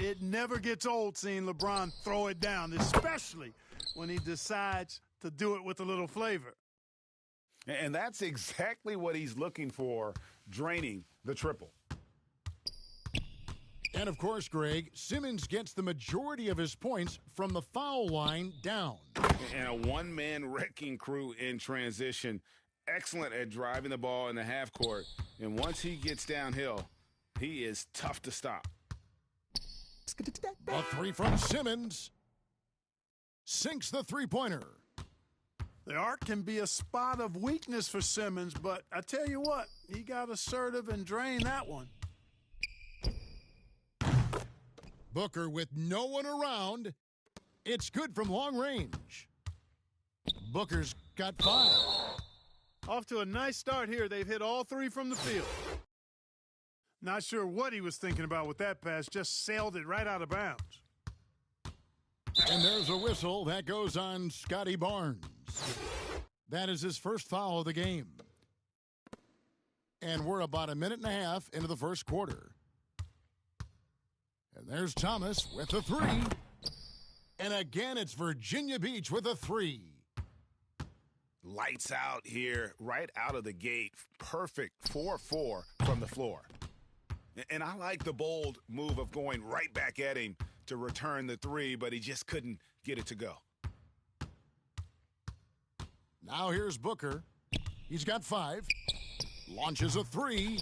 It never gets old seeing LeBron throw it down, especially when he decides to do it with a little flavor. And that's exactly what he's looking for, draining the triple. And, of course, Greg, Simmons gets the majority of his points from the foul line down. And a one-man wrecking crew in transition. Excellent at driving the ball in the half court. And once he gets downhill, he is tough to stop. A three from Simmons. Sinks the three-pointer. The arc can be a spot of weakness for Simmons, but I tell you what, he got assertive and drained that one. Booker with no one around. It's good from long range. Booker's got 5. Off to a nice start here. They've hit all 3 from the field. Not sure what he was thinking about with that pass. Just sailed it right out of bounds. And there's a whistle. That goes on Scotty Barnes. That is his first foul of the game. And we're about a minute and a half into the first quarter. And there's Thomas with the 3. And again, it's Virginia Beach with a 3. Lights out here, right out of the gate. Perfect 4-4 from the floor. And I like the bold move of going right back at him to return the 3, but he just couldn't get it to go. Now here's Booker. He's got 5. Launches a 3.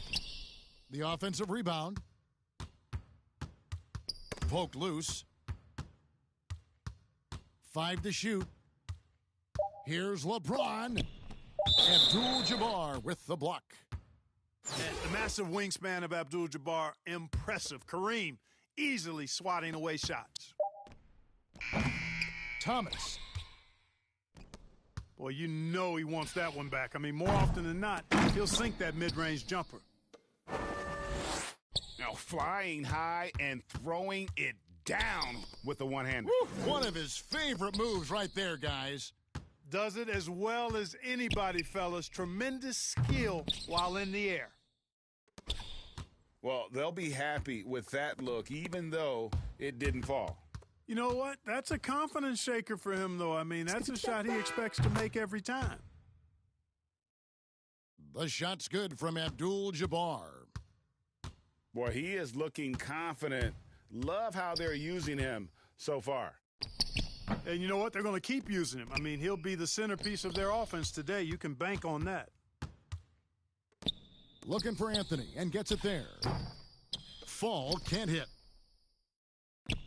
The offensive rebound. Poked loose. 5 to shoot. Here's LeBron. Abdul-Jabbar with the block. And the massive wingspan of Abdul-Jabbar, impressive. Kareem easily swatting away shots. Thomas. Boy, you know he wants that one back. I mean, more often than not, he'll sink that mid-range jumper. Now flying high and throwing it down with the one-hander. One of his favorite moves right there, guys. Does it as well as anybody, fellas. Tremendous skill while in the air. Well, they'll be happy with that look, even though it didn't fall. You know what? That's a confidence shaker for him, though. I mean, that's a shot he expects to make every time. The shot's good from Abdul-Jabbar. Boy, he is looking confident. Love how they're using him so far. And you know what? They're going to keep using him. I mean, he'll be the centerpiece of their offense today. You can bank on that. Looking for Anthony and gets it there. Fall can't hit.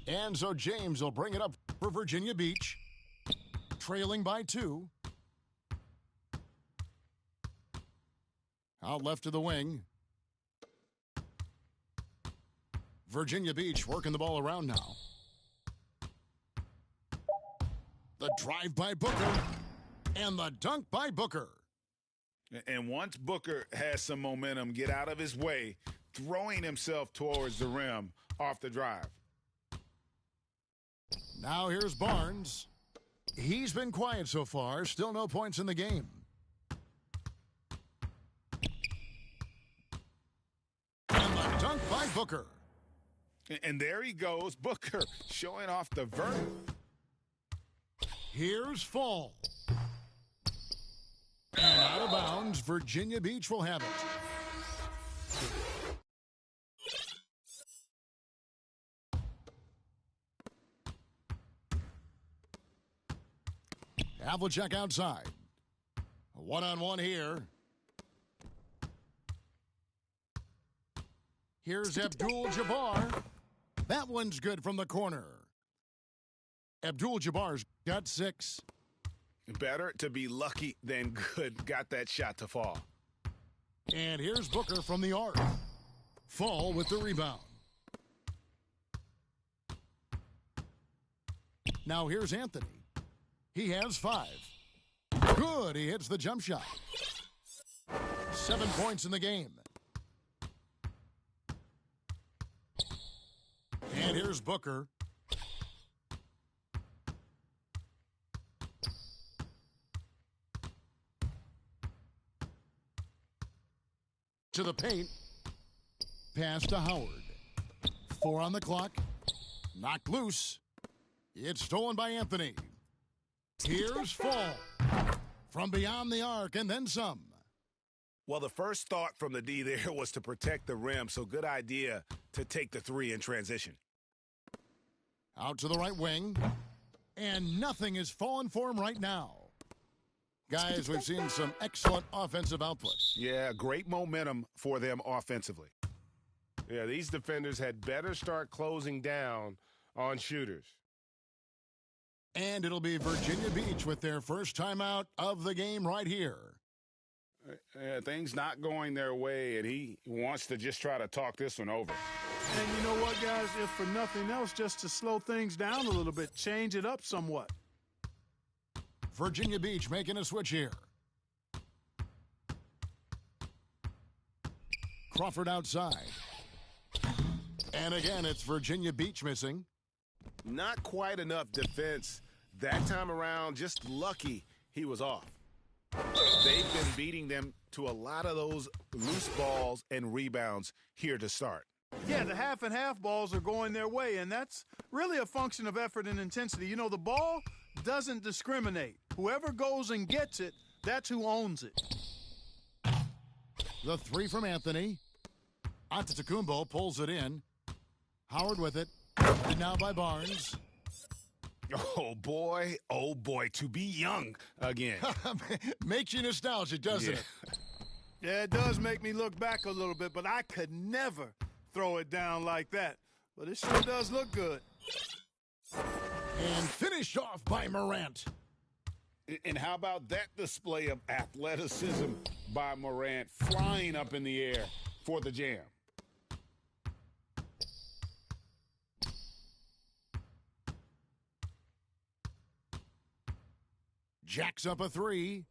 And so James will bring it up for Virginia Beach. Trailing by 2. Out left to the wing. Virginia Beach working the ball around now. The drive by Booker. And the dunk by Booker. And once Booker has some momentum, get out of his way, throwing himself towards the rim off the drive. Now here's Barnes. He's been quiet so far. Still no points in the game. And the dunk by Booker. And there he goes, Booker, showing off the vert. Here's Fall. And out of bounds, Virginia Beach will have it. Havlicek outside. One-on-one here. Here's Abdul-Jabbar. That one's good from the corner. Abdul-Jabbar's got 6. Better to be lucky than good. Got that shot to fall. And here's Booker from the arc. Fall with the rebound. Now here's Anthony. He has 5. Good. He hits the jump shot. 7 points in the game. And here's Booker. To the paint. Pass to Howard. 4 on the clock. Knocked loose. It's stolen by Anthony. Here's Fall. From beyond the arc and then some. Well, the first thought from the D there was to protect the rim, so good idea to take the three in transition. Out to the right wing. And nothing is falling for him right now. Guys, we've seen some excellent offensive output. Yeah, great momentum for them offensively. Yeah, these defenders had better start closing down on shooters. And it'll be Virginia Beach with their first timeout of the game right here. Things not going their way, and he wants to just try to talk this one over. And you know what, guys? If for nothing else, just to slow things down a little bit, change it up somewhat. Virginia Beach making a switch here. Crawford outside. And again, it's Virginia Beach missing. Not quite enough defense that time around. Just lucky he was off. They've been beating them to a lot of those loose balls and rebounds here to start. Yeah, the half and half balls are going their way, and that's really a function of effort and intensity. You know, the ball doesn't discriminate. Whoever goes and gets it, that's who owns it. The three from Anthony. Antetokounmpo pulls it in. Howard with it. And now by Barnes. Oh, boy, to be young again. Makes you nostalgic, doesn't it? Yeah, it does make me look back a little bit, but I could never throw it down like that. But it sure does look good. And finished off by Morant. And how about that display of athleticism by Morant, flying up in the air for the jam? Jacks up a three.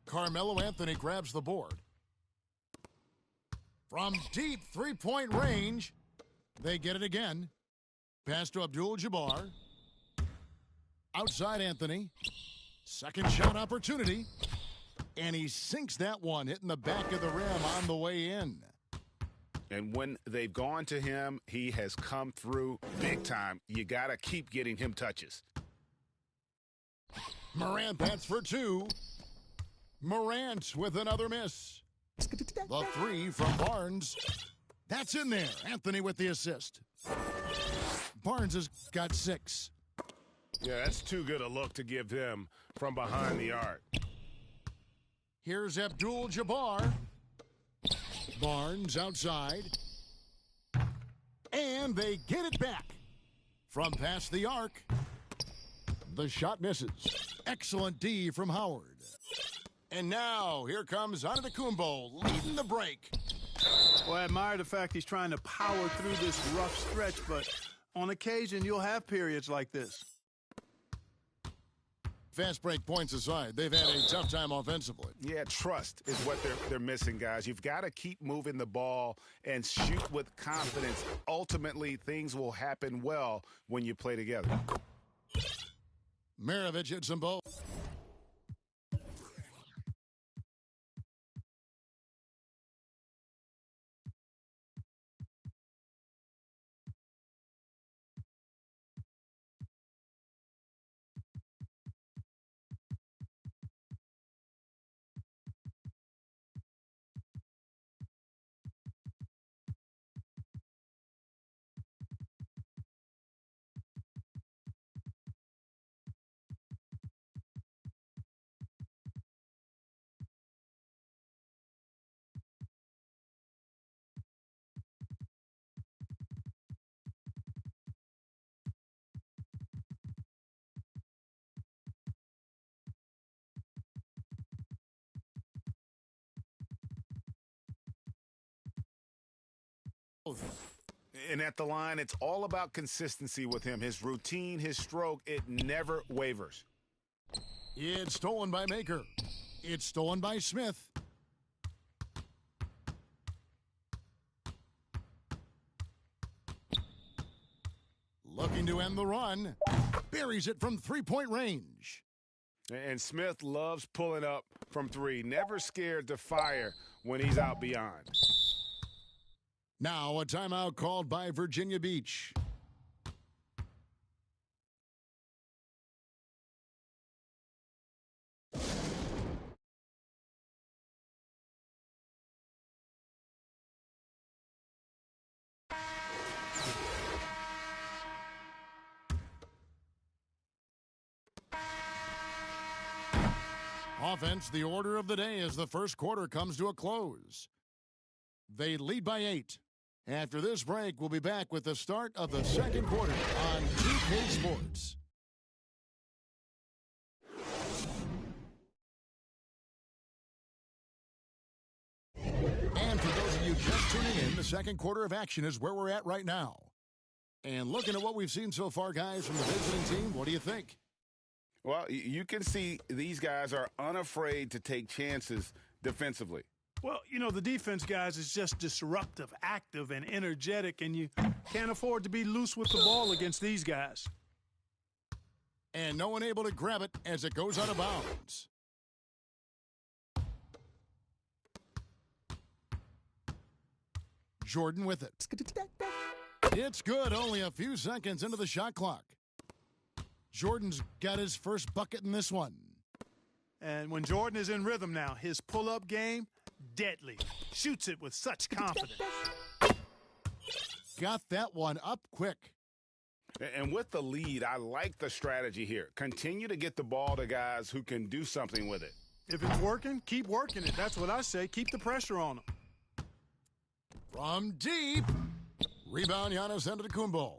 Carmelo Anthony grabs the board. From deep three-point range, they get it again. Pass to Abdul-Jabbar. Outside Anthony. Second shot opportunity. And he sinks that one, hitting the back of the rim on the way in. And when they've gone to him, he has come through big time. You got to keep getting him touches. Morant bats for two. Morant with another miss. The three from Barnes. That's in there. Anthony with the assist. Barnes has got 6. Yeah, that's too good a look to give him from behind the arc. Here's Abdul-Jabbar. Barnes outside. And they get it back. From past the arc. The shot misses. Excellent D from Howard. And now, here comes Antetokounmpo leading the break. Well, I admire the fact he's trying to power through this rough stretch, but on occasion, you'll have periods like this. Fast break points aside, they've had a tough time offensively. Yeah, trust is what they're missing, guys. You've got to keep moving the ball and shoot with confidence. Ultimately, things will happen well when you play together. Maravich hits them both. And at the line, it's all about consistency with him. His routine, his stroke, it never wavers. It's stolen by Maker. It's stolen by Smith. Looking to end the run. Buries it from three-point range. And Smith loves pulling up from three. Never scared to fire when he's out beyond. Now a timeout called by Virginia Beach. Offense, the order of the day as the first quarter comes to a close. They lead by 8. After this break, we'll be back with the start of the second quarter on 2K Sports. And for those of you just tuning in, the second quarter of action is where we're at right now. And looking at what we've seen so far, guys, from the visiting team, what do you think? Well, you can see these guys are unafraid to take chances defensively. Well, you know, the defense, guys, is just disruptive, active, and energetic, and you can't afford to be loose with the ball against these guys. And no one able to grab it as it goes out of bounds. Jordan with it. It's good, only a few seconds into the shot clock. Jordan's got his first bucket in this one. And when Jordan is in rhythm now, his pull-up game, deadly. Shoots it with such confidence. Got that one up quick. And with the lead, I like the strategy here. Continue to get the ball to guys who can do something with it. If it's working, keep working it. That's what I say. Keep the pressure on them. From deep. Rebound, Giannis Antetokounmpo.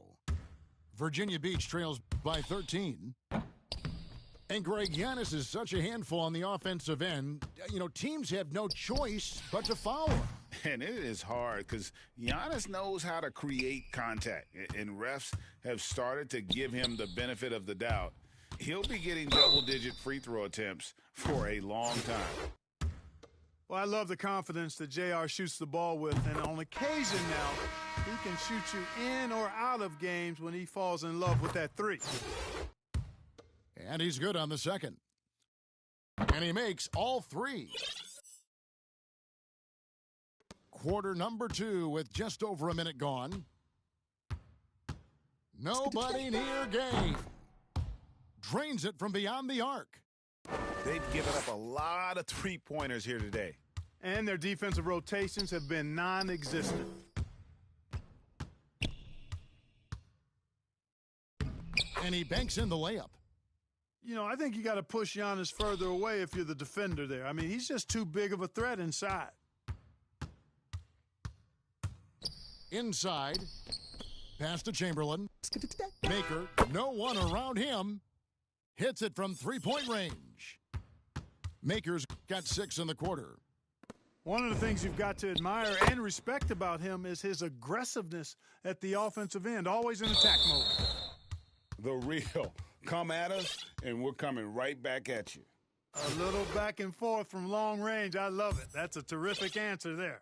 Virginia Beach trails by 13. And Greg, Giannis is such a handful on the offensive end. You know, teams have no choice but to foul him. And it is hard because Giannis knows how to create contact. And refs have started to give him the benefit of the doubt. He'll be getting double-digit free throw attempts for a long time. Well, I love the confidence that JR shoots the ball with, and on occasion now, he can shoot you in or out of games when he falls in love with that three. And he's good on the second. And he makes all three. Quarter number 2 with just over a minute gone. Nobody near game. Drains it from beyond the arc. They've given up a lot of three-pointers here today. And their defensive rotations have been non-existent. And he banks in the layup. You know, I think you got to push Giannis further away if you're the defender there. I mean, he's just too big of a threat inside. Inside. Pass to Chamberlain. Maker, no one around him. Hits it from three-point range. Maker's got 6 in the quarter. One of the things you've got to admire and respect about him is his aggressiveness at the offensive end, always in attack mode. The real. Come at us, and we're coming right back at you. A little back and forth from long range. I love it. That's a terrific answer there.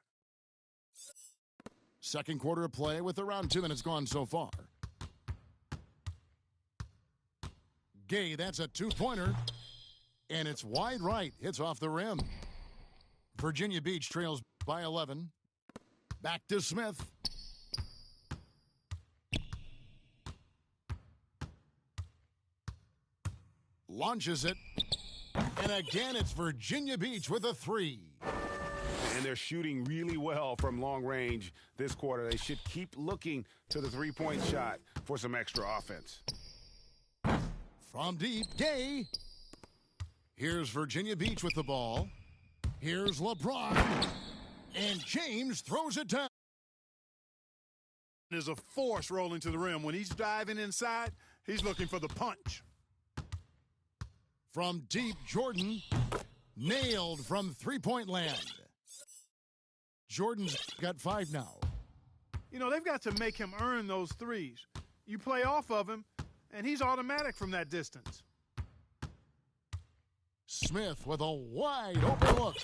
Second quarter of play with around 2 minutes gone so far. Gay, that's a two-pointer. And it's wide right. Hits off the rim. Virginia Beach trails by 11. Back to Smith. Launches it. And again, it's Virginia Beach with a 3. And they're shooting really well from long range this quarter. They should keep looking to the three-point shot for some extra offense. From deep, Gay. Here's Virginia Beach with the ball. Here's LeBron. And James throws it down. There's a force rolling to the rim. When he's diving inside, he's looking for the punch. From deep, Jordan. Nailed from three-point land. Jordan's got 5 now. You know, they've got to make him earn those threes. You play off of him, and he's automatic from that distance. Smith with a wide open look.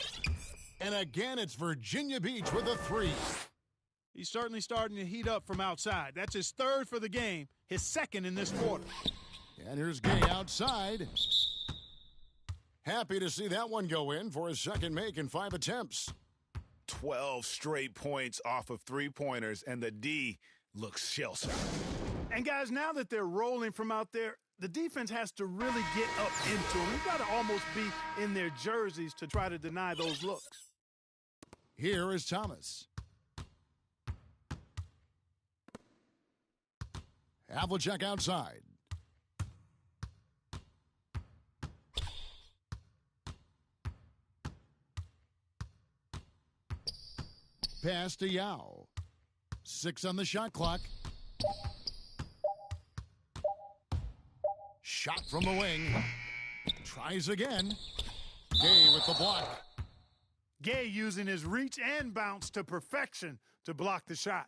And again, it's Virginia Beach with a 3. He's certainly starting to heat up from outside. That's his 3rd for the game, his 2nd in this quarter. And here's Gay outside. Happy to see that one go in for his 2nd make in 5 attempts. 12 straight points off of three-pointers, and the D looks shell-shocked. And, guys, now that they're rolling from out there, the defense has to really get up into them. You've got to almost be in their jerseys to try to deny those looks. Here is Thomas. Havlicek outside. pass to Yao. 6 on the shot clock. Shot from the wing. Tries again. Gay with the block. Gay using his reach and bounce to perfection to block the shot.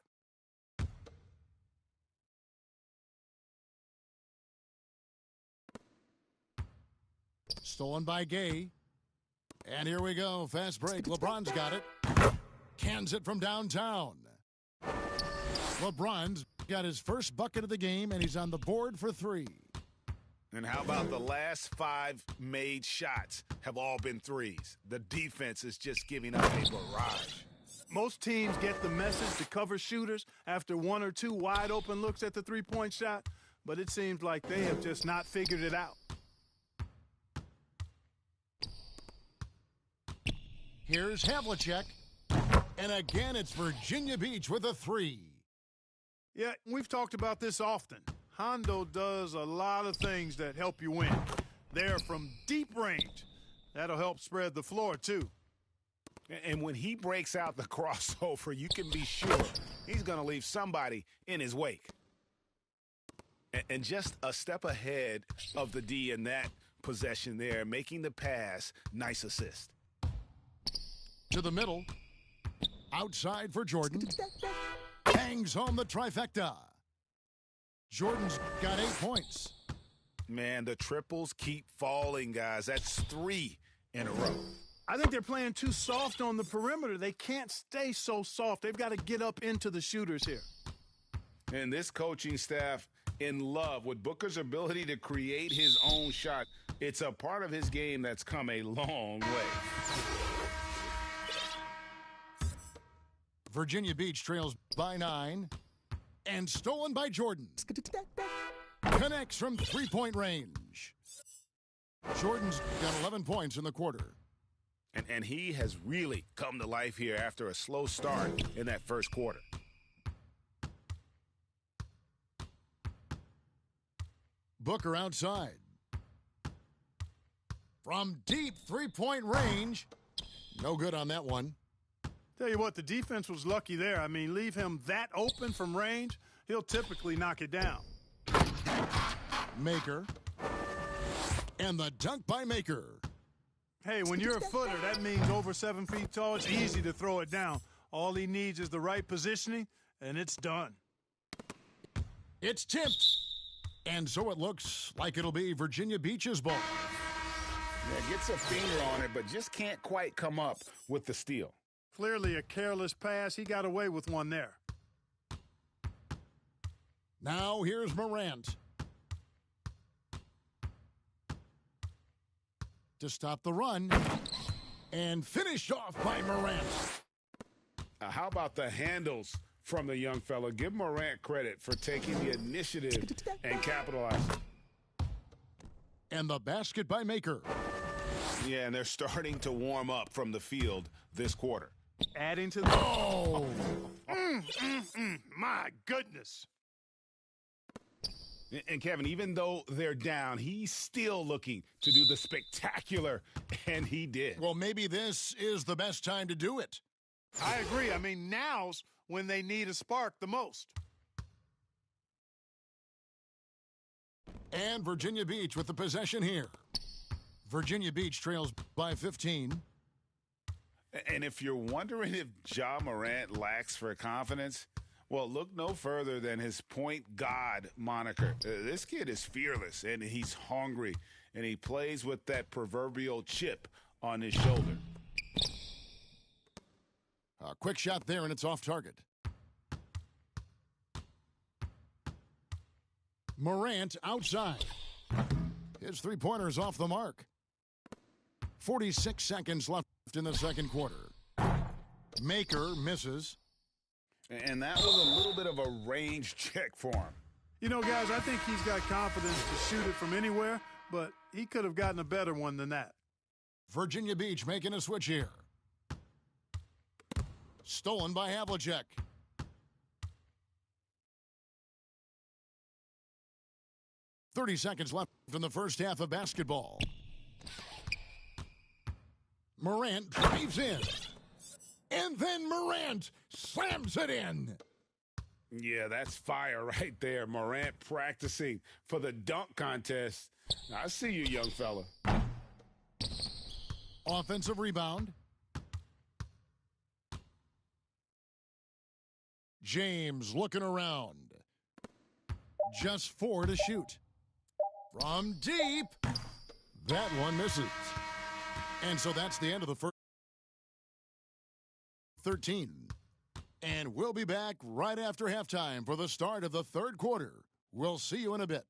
Stolen by Gay. And here we go. Fast break. LeBron's got it. Cans it from downtown. LeBron's got his first bucket of the game, and he's on the board for 3. And how about the last 5 made shots have all been threes? The defense is just giving up a barrage. Most teams get the message to cover shooters after 1 or 2 wide open looks at the three-point shot, but it seems like they have just not figured it out. Here's Havlicek. And again, it's Virginia Beach with a 3. Yeah, we've talked about this often. Hondo does a lot of things that help you win. They're from deep range. That'll help spread the floor, too. And when he breaks out the crossover, you can be sure he's going to leave somebody in his wake. And just a step ahead of the D in that possession there, making the pass. Nice assist. To the middle. Outside for Jordan. Bangs home the trifecta. Jordan's got 8 points. Man, the triples keep falling, guys. That's 3 in a row. I think they're playing too soft on the perimeter. They can't stay so soft. They've got to get up into the shooters here. And this coaching staff in love with Booker's ability to create his own shot. It's a part of his game that's come a long way. Virginia Beach trails by 9. And stolen by Jordan. Connects from 3-point range. Jordan's got 11 points in the quarter. And he has really come to life here after a slow start in that first quarter. Booker outside. From deep 3-point range. No good on that one. Tell you what, the defense was lucky there. I mean, leave him that open from range, he'll typically knock it down. Maker. And the dunk by Maker. Hey, when you're a footer, that means over 7 feet tall. It's easy to throw it down. All he needs is the right positioning, and it's done. It's tipped. And so it looks like it'll be Virginia Beach's ball. Yeah, gets a finger on it, but just can't quite come up with the steal. Clearly a careless pass. He got away with one there. Now here's Morant. To stop the run. And finished off by Morant. How about the handles from the young fella? Give Morant credit for taking the initiative and capitalizing. And the basket by Maker. Yeah, and they're starting to warm up from the field this quarter. Adding to the... Oh! My goodness. And Kevin, even though they're down, he's still looking to do the spectacular, and he did. Well, maybe this is the best time to do it. I agree. I mean, now's when they need a spark the most. And Virginia Beach with the possession here. Virginia Beach trails by 15. And if you're wondering if Ja Morant lacks for confidence, well, look no further than his point god moniker. This kid is fearless, and he's hungry, and he plays with that proverbial chip on his shoulder. A quick shot there, and it's off target. Morant outside. His three-pointer's off the mark. 46 seconds left in the second quarter. Maker misses. And that was a little bit of a range check for him. You know, guys, I think he's got confidence to shoot it from anywhere, but he could have gotten a better one than that. Virginia Beach making a switch here. Stolen by Havlicek. .30 seconds left in the first half of basketball. Morant drives in. And then Morant slams it in. Yeah, that's fire right there. Morant practicing for the dunk contest. I see you, young fella. Offensive rebound. James looking around. Just 4 to shoot. From deep. That one misses. And so that's the end of the first 13. And we'll be back right after halftime for the start of the third quarter. We'll see you in a bit.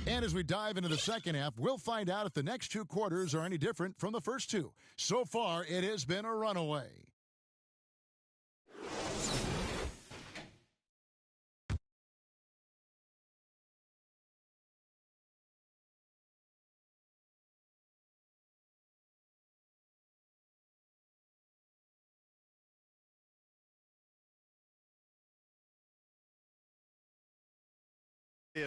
And as we dive into the second half, we'll find out if the next 2 quarters are any different from the first 2. So far, it has been a runaway.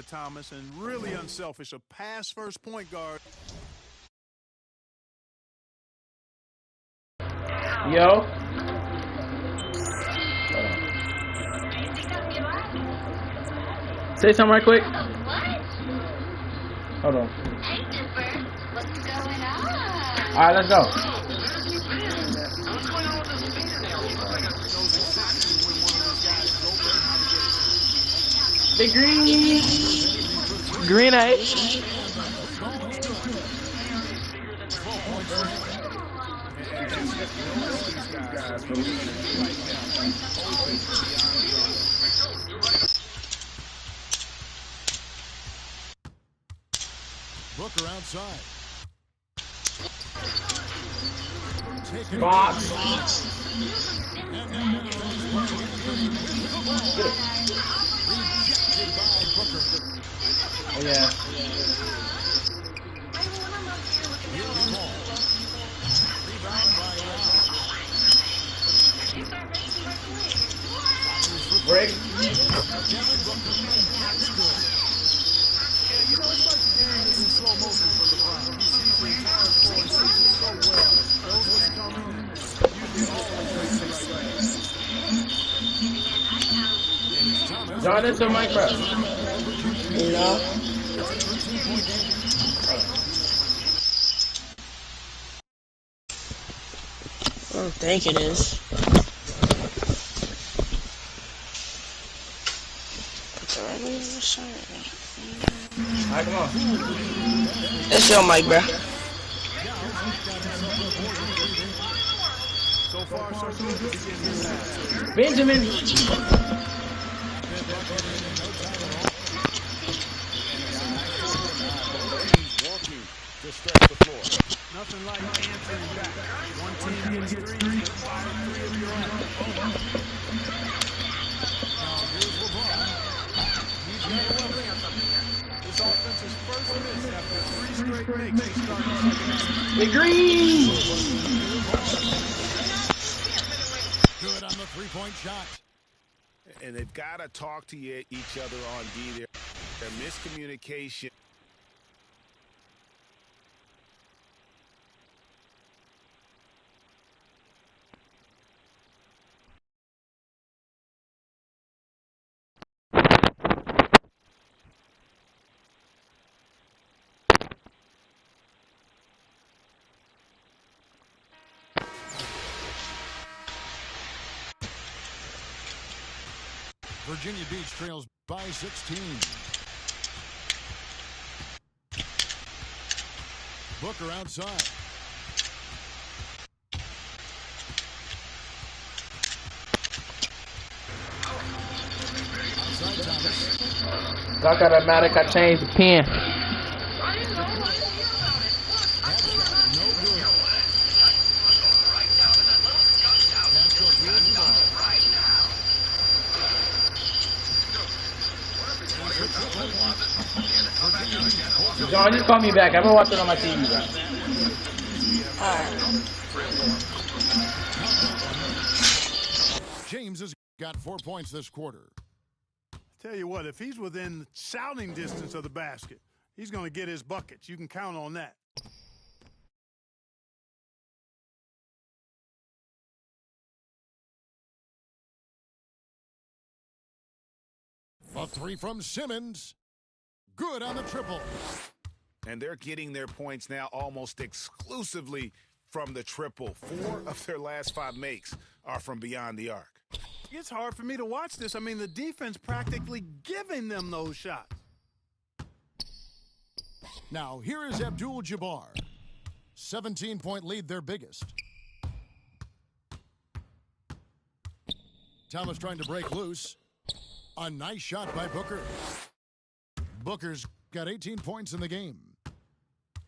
Thomas, and really unselfish. A pass-first point guard. Yo. Say something right quick. Hold on. Hey, Dipper. What's going on? All right, let's go. The green eye. Booker outside. Box. Oh, yeah. Break. Yeah, you know, it's like the game is in slow motion for LeBron. He sees the entire floor and sees it so well. Knows what's coming and usually always makes the right play. Join us on Minecraft. You know? I don't think it is. Alright, come on. That's your mic, bro. So far, so good. Benjamin. To stretch the floor. Nothing like answering back. One team gets 3, you fire 3 of your own. This offense's first miss after 3 straight makes to start the second half. The green. Good on the three-point shot. And they've got to talk to each other on D there. Their miscommunication. Virginia Beach trails by 16. Booker outside. Outside Thomas. Doc automatic, I changed the pen. No good. Castro throws the ball. John, just call me back. I've been watching on my TV, bro. James has got 4 points this quarter. Tell you what, if he's within shouting distance of the basket, he's going to get his buckets. You can count on that. The three from Simmons. Good on the triple. And they're getting their points now almost exclusively from the triple. 4 of their last 5 makes are from beyond the arc. It's hard for me to watch this. I mean, the defense practically giving them those shots. Now, here is Abdul-Jabbar. 17-point lead, their biggest. Thomas trying to break loose. A nice shot by Booker. Booker's got 18 points in the game.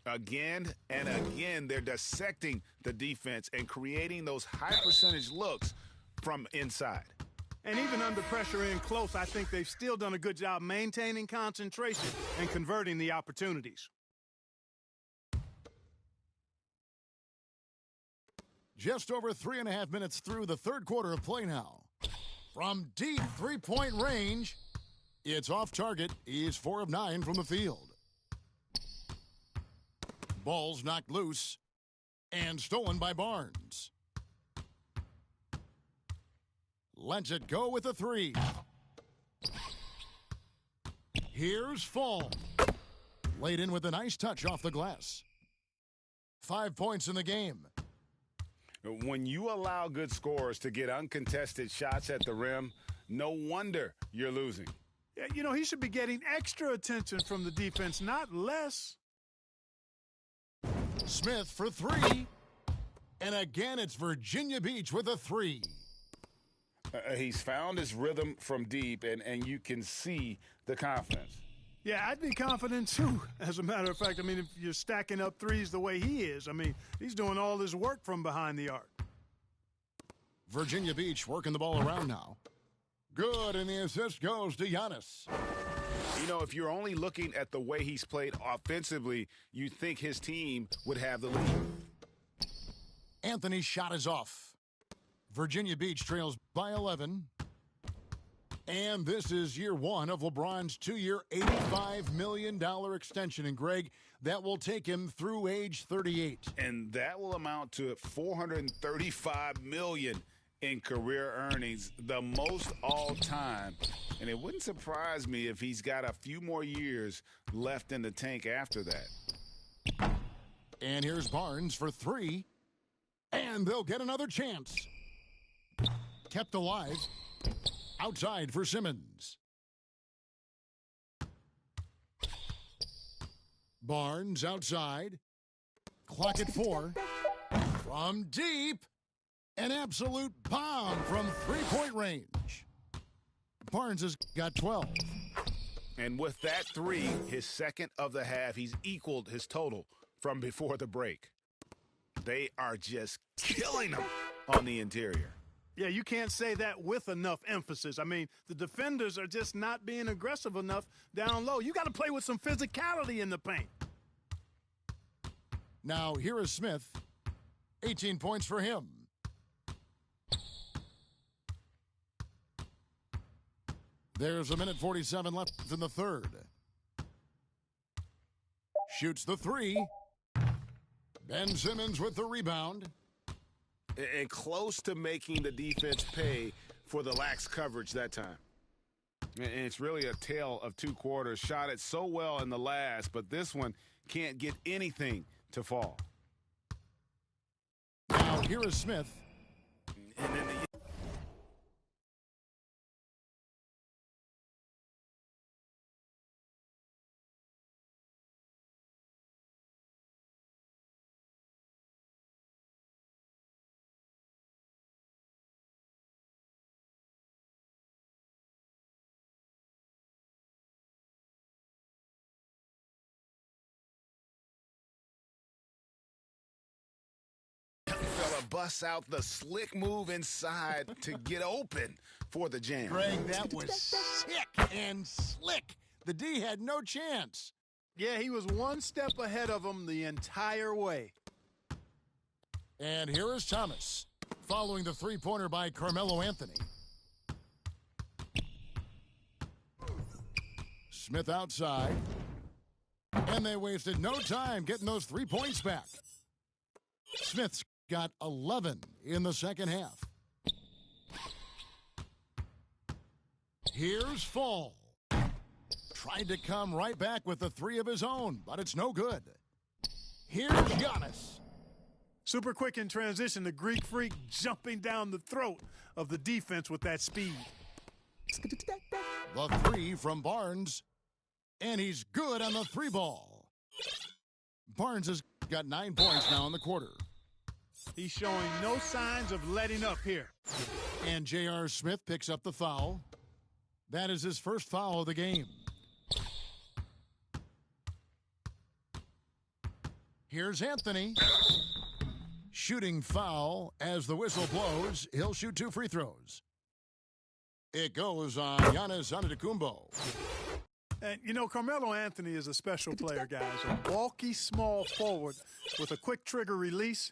Again and again, they're dissecting the defense and creating those high-percentage looks from inside. And even under pressure in close, I think they've still done a good job maintaining concentration and converting the opportunities. Just over 3.5 minutes through the third quarter of play now. From deep three-point range, it's off target. He's 4 of 9 from the field. Ball's knocked loose and stolen by Barnes. Lets it go with a 3. Here's Fall. Laid in with a nice touch off the glass. 5 points in the game. When you allow good scorers to get uncontested shots at the rim, no wonder you're losing. Yeah, you know, he should be getting extra attention from the defense, not less. Smith for 3. And again, it's Virginia Beach with a 3. He's found his rhythm from deep, and you can see the confidence. Yeah, I'd be confident, too, as a matter of fact. I mean, if you're stacking up threes the way he is, I mean, he's doing all his work from behind the arc. Virginia Beach working the ball around now. Good, and the assist goes to Giannis. You know, if you're only looking at the way he's played offensively, you think his team would have the lead. Anthony's shot is off. Virginia Beach trails by 11. And this is year 1 of LeBron's 2-year, $85 million extension. And, Greg, that will take him through age 38. And that will amount to $435 million in career earnings, the most all time. And it wouldn't surprise me if he's got a few more years left in the tank after that. And here's Barnes for 3. And they'll get another chance. Kept alive. Outside for Simmons. Barnes outside. Clock at 4. From deep. An absolute bomb from three-point range. Barnes has got 12. And with that 3, his second of the half, he's equaled his total from before the break. They are just killing him on the interior. Yeah, you can't say that with enough emphasis. I mean, the defenders are just not being aggressive enough down low. You got to play with some physicality in the paint. Now, here is Smith. 18 points for him. There's 1:47 left in the third. Shoots the 3. Ben Simmons with the rebound. And close to making the defense pay for the lax coverage that time. And it's really a tale of 2 quarters. Shot it so well in the last, but this one can't get anything to fall. Now, here is Smith. And then busts out the slick move inside to get open for the jam. Greg, that was sick and slick. The D had no chance. Yeah, he was one step ahead of him the entire way. And here is Thomas, following the three-pointer by Carmelo Anthony. Smith outside. And they wasted no time getting those 3 points back. Smith's got 11 in the second half. Here's Fall. tried to come right back with the three of his own, but it's no good. Here's Giannis. Super quick in transition, the Greek Freak jumping down the throat of the defense with that speed. The three from Barnes, and he's good on the three ball. Barnes has got 9 points now in the quarter. He's showing no signs of letting up here. And J.R. Smith picks up the foul. That is his first foul of the game. Here's Anthony. Shooting foul as the whistle blows. He'll shoot 2 free throws. It goes on Giannis Antetokounmpo. And, you know, Carmelo Anthony is a special player, guys. A bulky, small forward with a quick trigger release,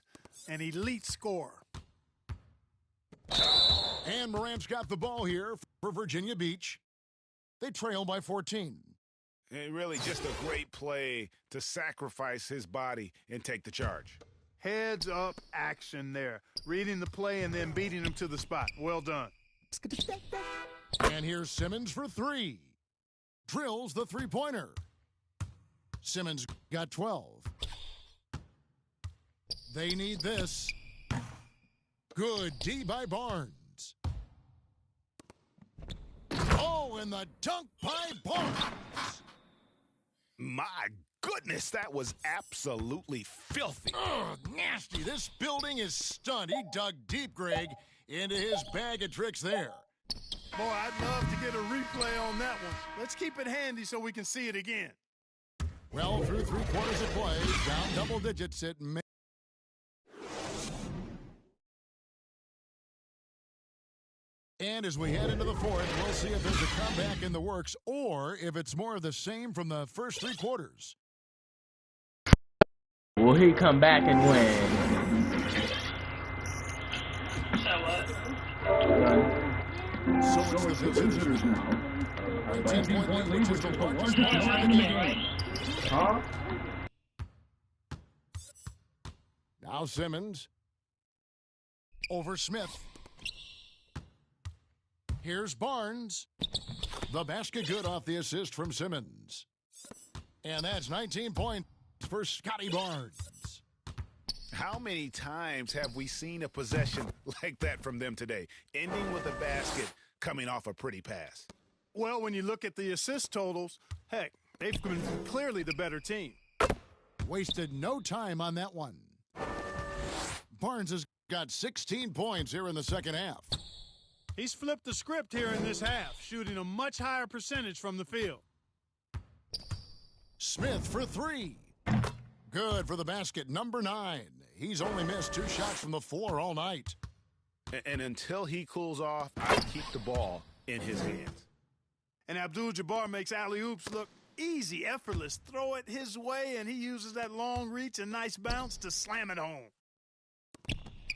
an elite scorer. And Morant's got the ball here for Virginia Beach. They trail by 14. And really just a great play to sacrifice his body and take the charge. Heads up action there. Reading the play and then beating him to the spot. Well done. And here's Simmons for 3. Drills the three-pointer. Simmons got 12. They need this. Good D by Barnes. Oh, and the dunk by Barnes. My goodness, that was absolutely filthy. Oh, nasty. This building is stunned. He dug deep, Greg, into his bag of tricks there. Boy, I'd love to get a replay on that one. Let's keep it handy so we can see it again. Well, through 3 quarters of play, down double digits at May. And as we head into the fourth, we'll see if there's a comeback in the works or if it's more of the same from the first 3 quarters. Will he come back and win? So it's the visitors now. 19-point lead, which is the largest margin in the game. Huh? Now Simmons. Over Smith. Here's Barnes. The basket good off the assist from Simmons. And that's 19 points for Scotty Barnes. How many times have we seen a possession like that from them today, ending with a basket coming off a pretty pass? Well, when you look at the assist totals, heck, they've been clearly the better team. Wasted no time on that one. Barnes has got 16 points here in the second half. He's flipped the script here in this half, shooting a much higher percentage from the field. Smith for 3. Good for the basket, number 9. He's only missed 2 shots from the floor all night. And until he cools off, I keep the ball in his hands. And Abdul-Jabbar makes alley-oops look easy, effortless. Throw it his way, and he uses that long reach and nice bounce to slam it home.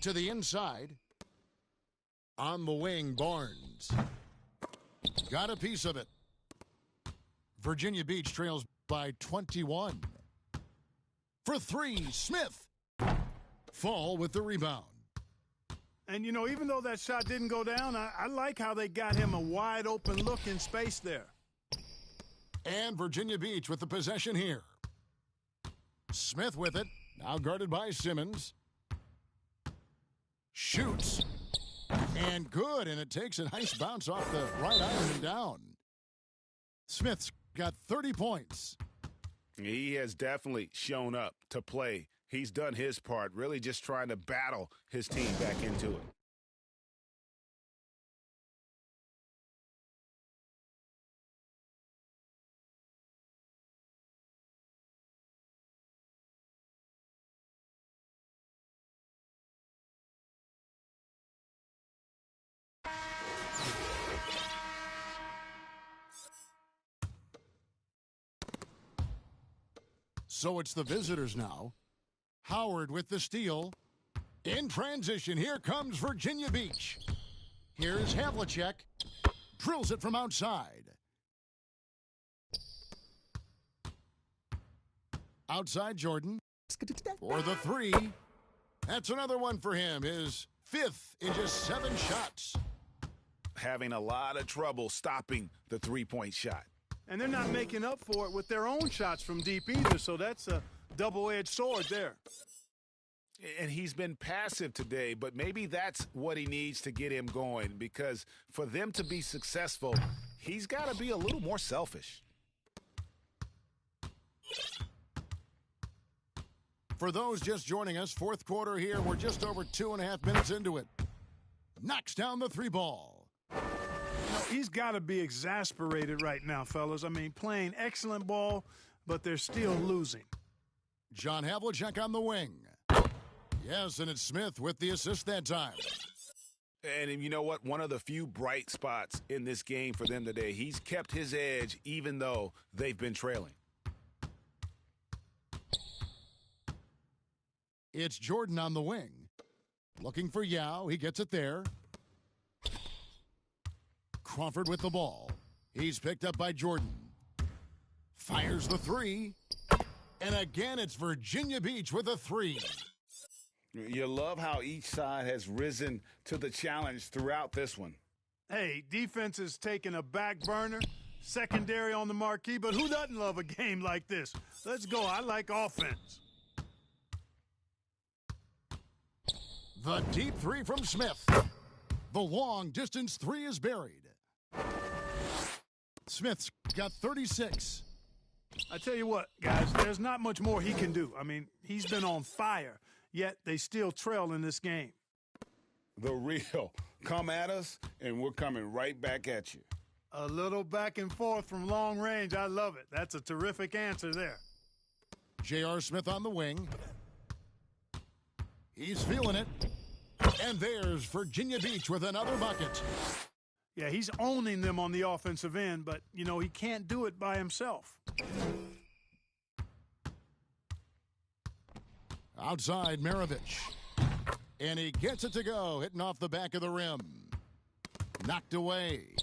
To the inside. On the wing, Barnes. Got a piece of it. Virginia Beach trails by 21. For 3, Smith. Fall with the rebound. And, you know, even though that shot didn't go down, I like how they got him a wide-open look in space there. And Virginia Beach with the possession here. Smith with it. Now guarded by Simmons. Shoots. And good, and it takes a nice bounce off the right iron and down. Smith's got 30 points. He has definitely shown up to play. He's done his part, really just trying to battle his team back into it. So it's the visitors now. Howard with the steal. In transition, here comes Virginia Beach. Here's Havlicek. Drills it from outside. Outside Jordan. For the 3. That's another one for him. His 5th in just 7 shots. Having a lot of trouble stopping the three-point shot. And they're not making up for it with their own shots from deep either, so that's a double-edged sword there. And he's been passive today, but maybe that's what he needs to get him going, because for them to be successful, he's got to be a little more selfish. For those just joining us, fourth quarter here. We're just over 2.5 minutes into it. Knocks down the three ball. You know, he's got to be exasperated right now, fellas. I mean, playing excellent ball, but they're still losing. John Havlicek on the wing. Yes, and it's Smith with the assist that time. And you know what? One of the few bright spots in this game for them today. He's kept his edge even though they've been trailing. It's Jordan on the wing. Looking for Yao. He gets it there. Crawford with the ball. He's picked up by Jordan. Fires the three. And again, it's Virginia Beach with a three. You love how each side has risen to the challenge throughout this one. Hey, defense is taking a back burner, secondary on the marquee, but who doesn't love a game like this? Let's go. I like offense. The deep three from Smith. The long distance three is buried. Smith's got 36. I tell you what, guys, there's not much more he can do. I mean, he's been on fire, yet they still trail in this game. The real. Come at us, and we're coming right back at you. A little back and forth from long range. I love it. That's a terrific answer there. J.R. Smith on the wing. He's feeling it. And there's Virginia Beach with another bucket. Yeah, he's owning them on the offensive end, but, you know, he can't do it by himself. Outside, Maravich. And he gets it to go, hitting off the back of the rim. Knocked away.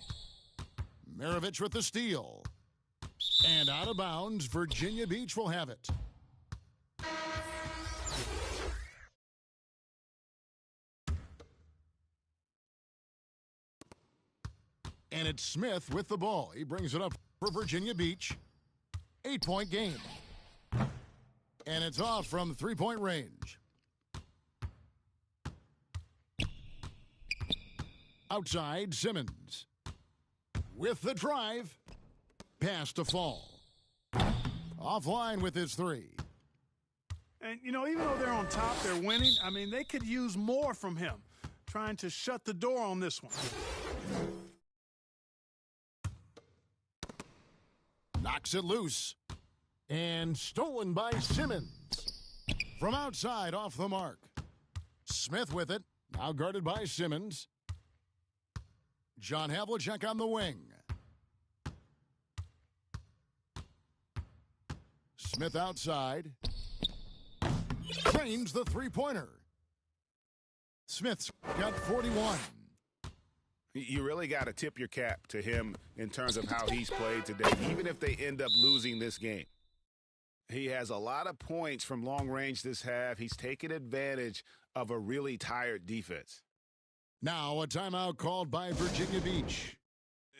Maravich with the steal. And out of bounds, Virginia Beach will have it. And it's Smith with the ball. He brings it up for Virginia Beach. 8-point game. And it's off from three-point range. Outside, Simmons. With the drive. Pass to Fall. Offline with his three. And, you know, even though they're on top, they're winning. I mean, they could use more from him. Trying to shut the door on this one. Knocks it loose. And stolen by Simmons. From outside, off the mark. Smith with it. Now guarded by Simmons. John Havlicek on the wing. Smith outside. Trains the three-pointer. Smith's got 41. You really got to tip your cap to him in terms of how he's played today, even if they end up losing this game. He has a lot of points from long range this half. He's taken advantage of a really tired defense. Now a timeout called by Virginia Beach.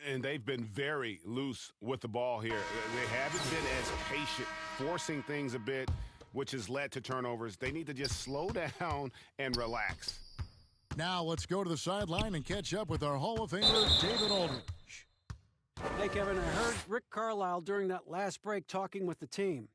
And they've been very loose with the ball here. They haven't been as patient, forcing things a bit, which has led to turnovers. They need to just slow down and relax. Now let's go to the sideline and catch up with our Hall of Famer, David Aldridge. Hey, Kevin, I heard Rick Carlisle during that last break talking with the team.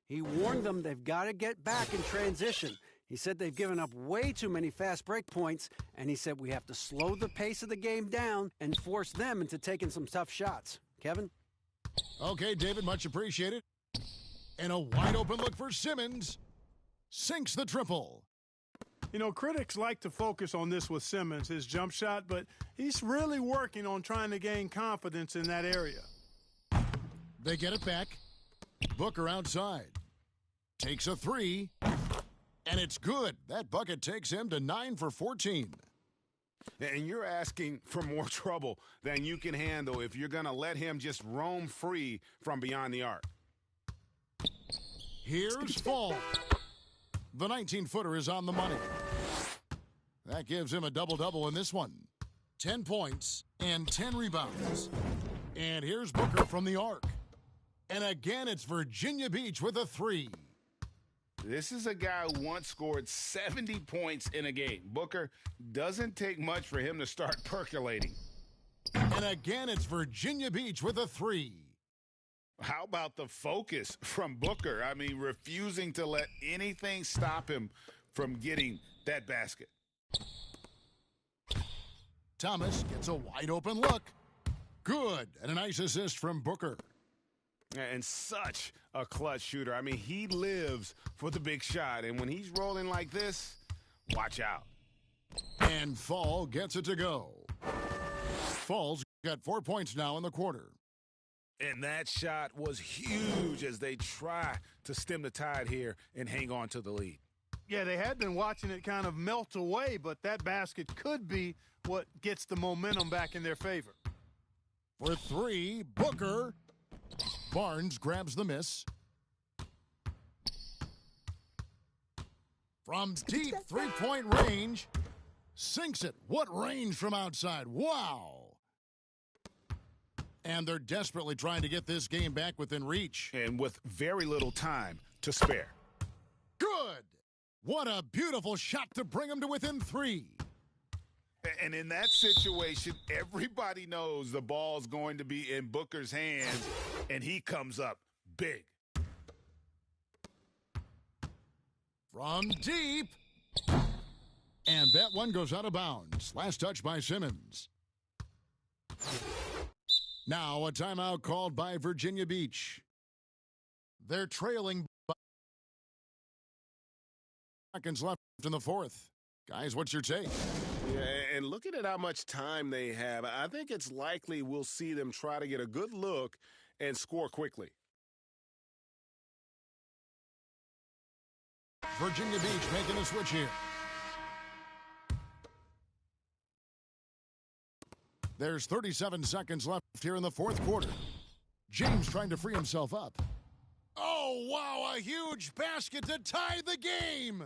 He warned them they've got to get back in transition. He said they've given up way too many fast break points, and he said we have to slow the pace of the game down and force them into taking some tough shots. Kevin? Okay, David, much appreciated. And a wide open look for Simmons. Sinks the triple. You know, critics like to focus on this with Simmons, his jump shot, but he's really working on trying to gain confidence in that area. They get it back. Booker outside. Takes a three. And it's good. That bucket takes him to 9 for 14. And you're asking for more trouble than you can handle if you're going to let him just roam free from beyond the arc. Here's Fall. The 19-footer is on the money. That gives him a double-double in this one. 10 points and 10 rebounds. And here's Booker from the arc. And again, it's Virginia Beach with a 3. This is a guy who once scored 70 points in a game. Booker, doesn't take much for him to start percolating. And again, it's Virginia Beach with a 3. How about the focus from Booker? I mean, refusing to let anything stop him from getting that basket. Thomas gets a wide open look. Good. And a nice assist from Booker. And such a clutch shooter. I mean, he lives for the big shot. And when he's rolling like this, watch out. And Fall gets it to go. Fall's got 4 points now in the quarter. And that shot was huge as they try to stem the tide here and hang on to the lead. Yeah, they had been watching it kind of melt away, but that basket could be what gets the momentum back in their favor. For 3, Booker. Barnes grabs the miss. From deep three-point range, sinks it. What range from outside? Wow. And they're desperately trying to get this game back within reach. And with very little time to spare. Good. What a beautiful shot to bring them to within 3. And in that situation, everybody knows the ball's going to be in Booker's hands, and he comes up big. From deep. And that one goes out of bounds. Last touch by Simmons. Now a timeout called by Virginia Beach. They're trailing by seconds left in the fourth. Guys, what's your take? Yeah, and looking at how much time they have, I think it's likely we'll see them try to get a good look and score quickly. Virginia Beach making a switch here. There's 37 seconds left here in the fourth quarter. James trying to free himself up. Oh, wow, a huge basket to tie the game.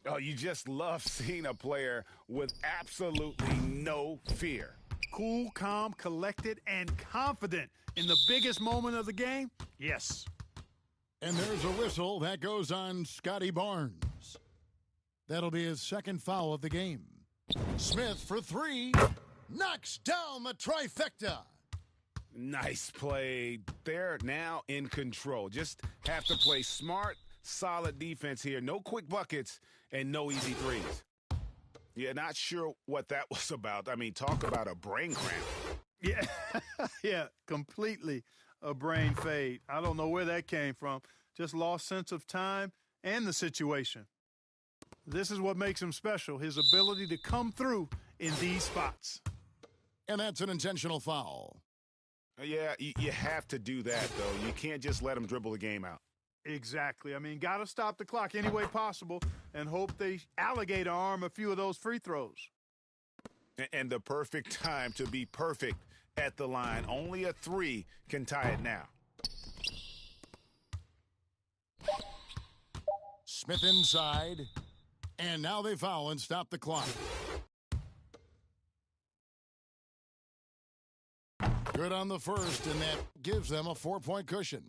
Oh, you just love seeing a player with absolutely no fear. Cool, calm, collected, and confident in the biggest moment of the game? Yes. And there's a whistle that goes on Scotty Barnes. That'll be his second foul of the game. Smith for 3. Knocks down the trifecta. Nice play. They're now in control. Just have to play smart, solid defense here. No quick buckets and no easy threes. Yeah, not sure what that was about. I mean, talk about a brain cramp. Yeah, yeah, completely a brain fade. I don't know where that came from. Just lost sense of time and the situation. This is what makes him special, his ability to come through in these spots. And that's an intentional foul. Yeah, you have to do that, though. You can't just let him dribble the game out. Exactly. I mean, got to stop the clock any way possible and hope they alligator arm a few of those free throws. And the perfect time to be perfect at the line. Only a 3 can tie it now. Smith inside. And now they foul and stop the clock. Good on the first, and that gives them a 4-point cushion.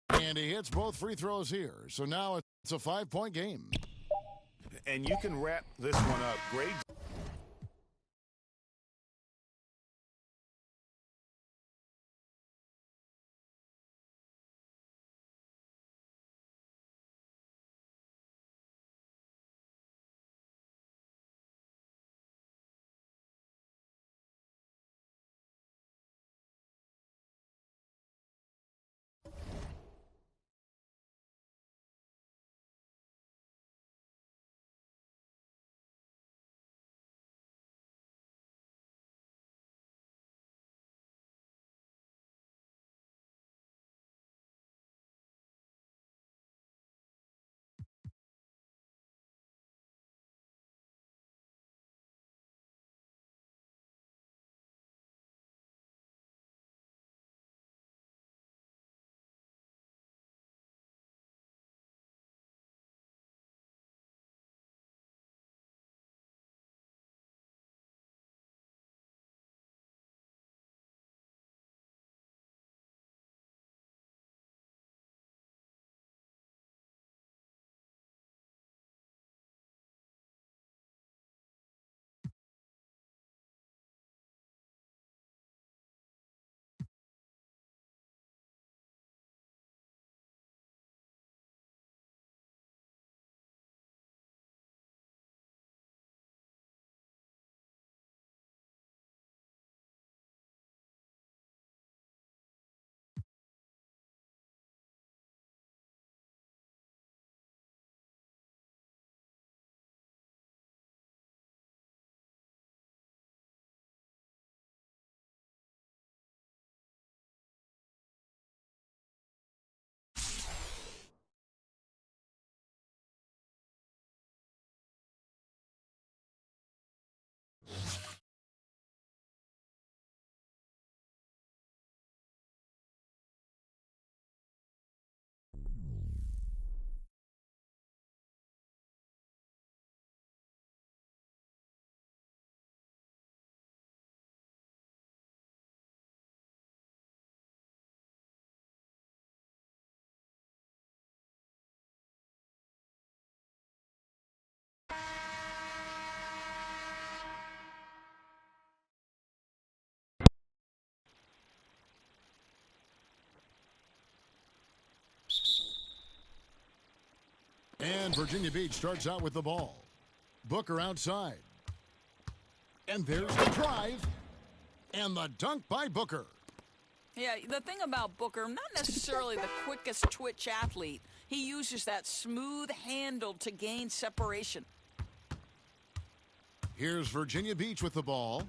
And he hits both free throws here. So now it's a 5-point game. And you can wrap this one up. Great And Virginia Beach starts out with the ball. Booker outside. And there's the drive. And the dunk by Booker. Yeah, the thing about Booker, not necessarily the quickest twitch athlete. He uses that smooth handle to gain separation. Here's Virginia Beach with the ball.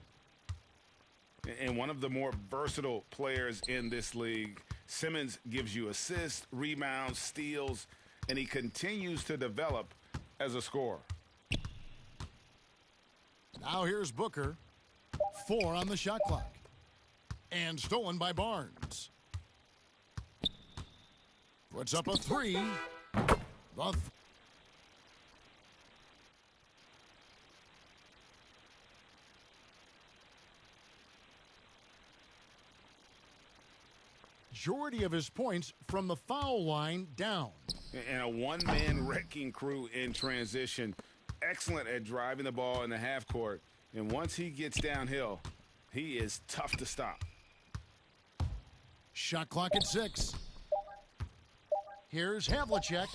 And one of the more versatile players in this league. Simmons gives you assists, rebounds, steals, and he continues to develop as a scorer. Now here's Booker. 4 on the shot clock. And stolen by Barnes. Puts up a 3. Majority of his points from the foul line down. And a one-man wrecking crew in transition. Excellent at driving the ball in the half court. And once he gets downhill, he is tough to stop. Shot clock at 6. Here's Havlicek.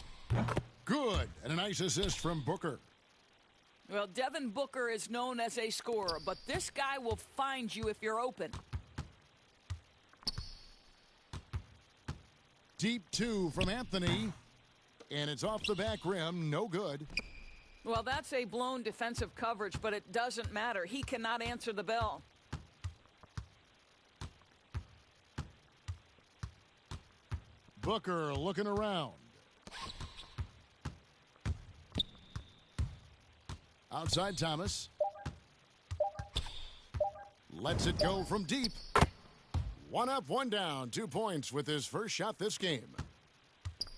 Good. And a nice assist from Booker. Well, Devin Booker is known as a scorer, but this guy will find you if you're open. Deep 2 from Anthony. And it's off the back rim. No good. Well, that's a blown defensive coverage, but it doesn't matter. He cannot answer the bell. Booker looking around. Outside Thomas. Lets it go from deep. 1 up, 1 down. 2 points with his first shot this game.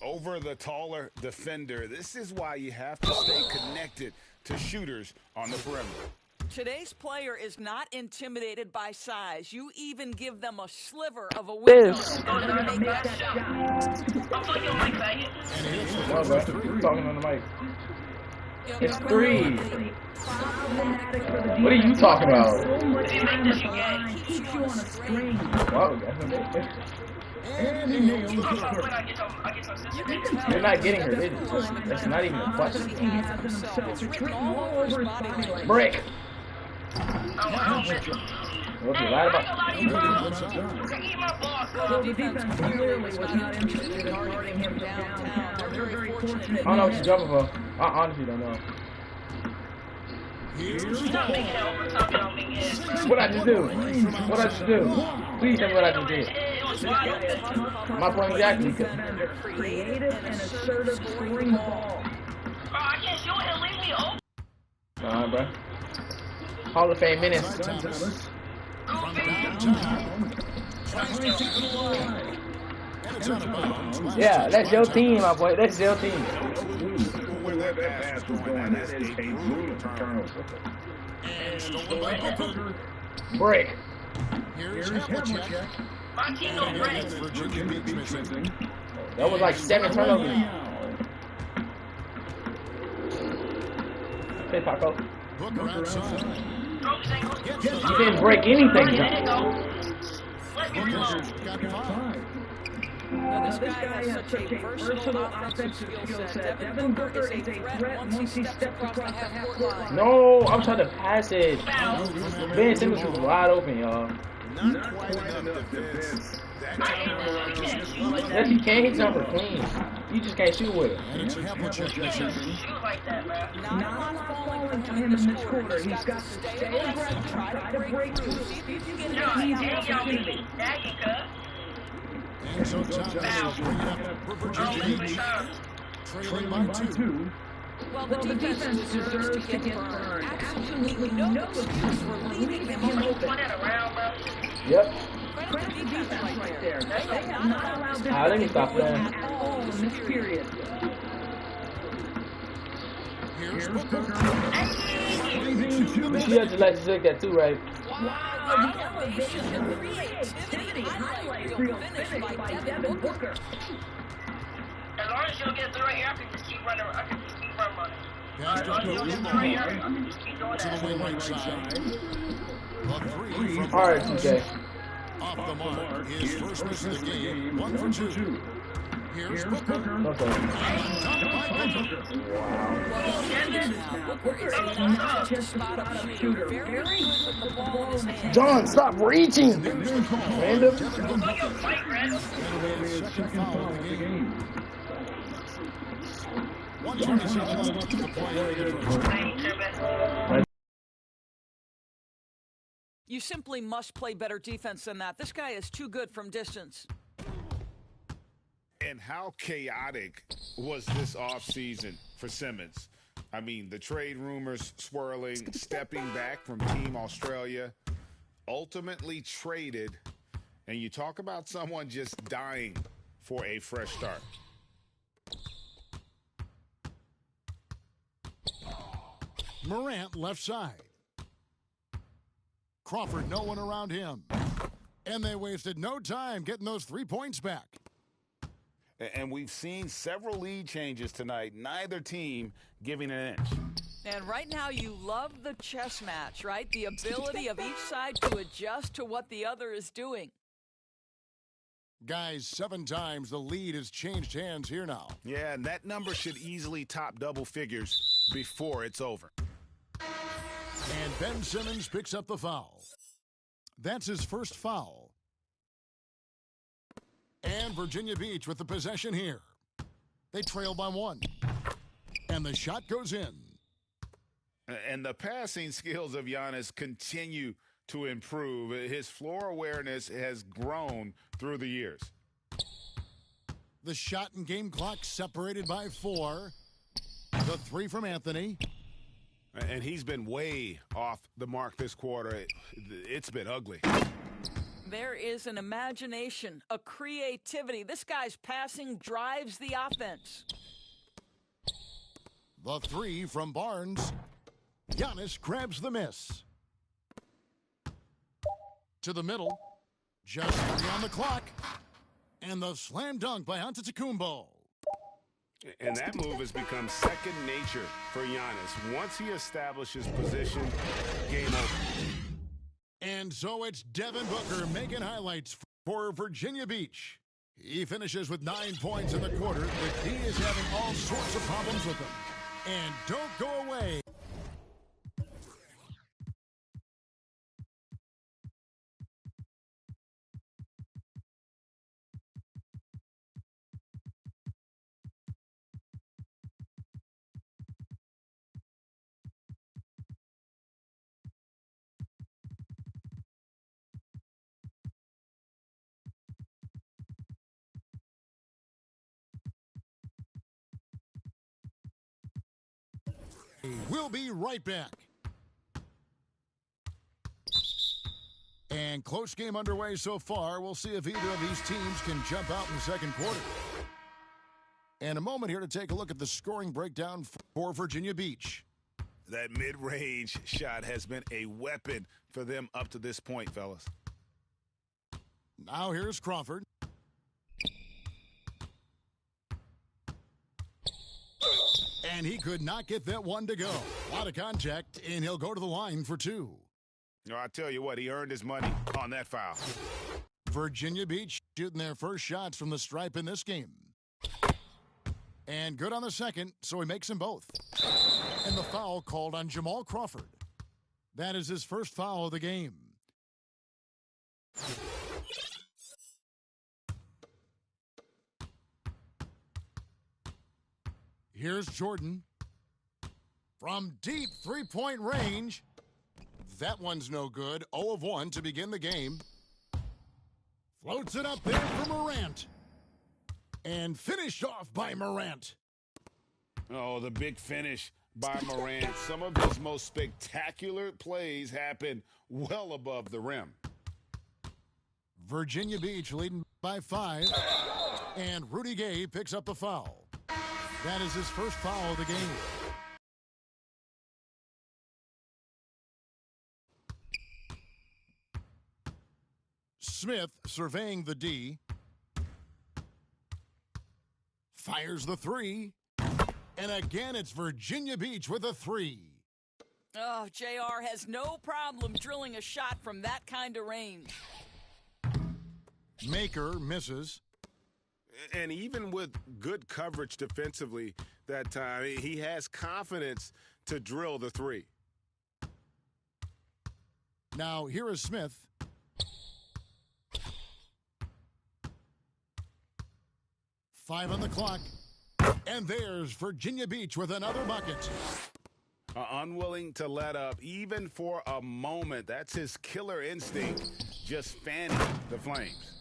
Over the taller defender. This is why you have to stay connected to shooters on the perimeter. Today's player is not intimidated by size. You even give them a sliver of a window. I'm talking on the mic. It's 3. What are you talking about? Wow, you're not getting her, is it? That's not even a question. Brick! What you lied about? I don't know what you're jumping for. I honestly don't know. What I just do? What I just do? Please tell me what I just did. My point exactly. Creative and assertive scoring ball. I can't shoot it and leave me open. Nah, bro. Hall of Fame minutes. Yeah, that's your team, my boy. That's your team. Break. That was like 7 turnovers. Hey, Paco. You didn't break anything. Now, this guy has such a versatile offensive skill set. Devin Booker is a threat once he steps across the half-court line. No, I'm trying to pass it. Ben Simmons was wide open, y'all. Yes, he can. He's number clean. You just can't shoot with it. Not falling for him in this quarter. He's got to stay aggressive, try to break through. See if you can get an easy opportunity. And so Thomas bringing up for Virginia Beach. Trailing by 2. Well, the defense deserves to get burned. Absolutely no excuse for leaving him open. Yep. Credit the defense right there. They have not allowed them Let me stop that. at all in this period. Here's Booker. She had to like to take that too, right? Wow, the elevation and creativity highlight real finish by Devin Booker. As long as you don't get through right here, I can just keep running. I can just keep running. Pass to You don't get through right here, I can just keep doing the that. wing right side. A 3 from All right, TJ. Off the mark. His first miss of the game. 1 for 2. Here's Booker. Booker. Booker is not just a spot-up shooter. Very good with the ball in his hand. John, stop reaching. Random. Second foul of the game. 1:27 left to play. You simply must play better defense than that. This guy is too good from distance. And how chaotic was this offseason for Simmons? I mean, the trade rumors swirling, stepping back from Team Australia, ultimately traded, and you talk about someone just dying for a fresh start. Morant left side. Crawford, no one around him. And they wasted no time getting those 3 points back. And we've seen several lead changes tonight, neither team giving an inch. And right now you love the chess match, right? The ability of each side to adjust to what the other is doing. Guys, 7 times the lead has changed hands here now. Yeah, and that number should easily top double figures before it's over. And Ben Simmons picks up the foul. That's his first foul. And Virginia Beach with the possession here. They trail by 1. And the shot goes in. And the passing skills of Giannis continue to improve. His floor awareness has grown through the years. The shot and game clock separated by 4. The 3 from Anthony. And he's been way off the mark this quarter. It's been ugly. There is an imagination, a creativity. This guy's passing drives the offense. The 3 from Barnes. Giannis grabs the miss. To the middle. Just 3 on the clock. And the slam dunk by Antetokounmpo. And that move has become second nature for Giannis. Once he establishes position, game over. And so it's Devin Booker making highlights for Virginia Beach. He finishes with 9 points in the quarter. The key is having all sorts of problems with them. And don't go away. We'll be right back. And close game underway so far. We'll see if either of these teams can jump out in the second quarter. And a moment here to take a look at the scoring breakdown for Virginia Beach. That mid-range shot has been a weapon for them up to this point, fellas. Now here's Crawford. And he could not get that one to go. A lot of contact, and he'll go to the line for 2. No, I tell you what, he earned his money on that foul. Virginia Beach shooting their first shots from the stripe in this game. And good on the second, so he makes them both. And the foul called on Jamal Crawford. That is his first foul of the game. Here's Jordan. From deep three-point range. That one's no good. 0 of 1 to begin the game. Floats it up there for Morant. And finished off by Morant. Oh, the big finish by Morant. Some of his most spectacular plays happen well above the rim. Virginia Beach leading by 5. And Rudy Gay picks up the foul. That is his first foul of the game. Smith surveying the D. Fires the 3. And again, it's Virginia Beach with a 3. Oh, JR has no problem drilling a shot from that kind of range. Maker misses. And even with good coverage defensively that time, he has confidence to drill the three. Now, here is Smith. Five on the clock. And there's Virginia Beach with another bucket. Unwilling to let up even for a moment. That's his killer instinct, just fanning the flames.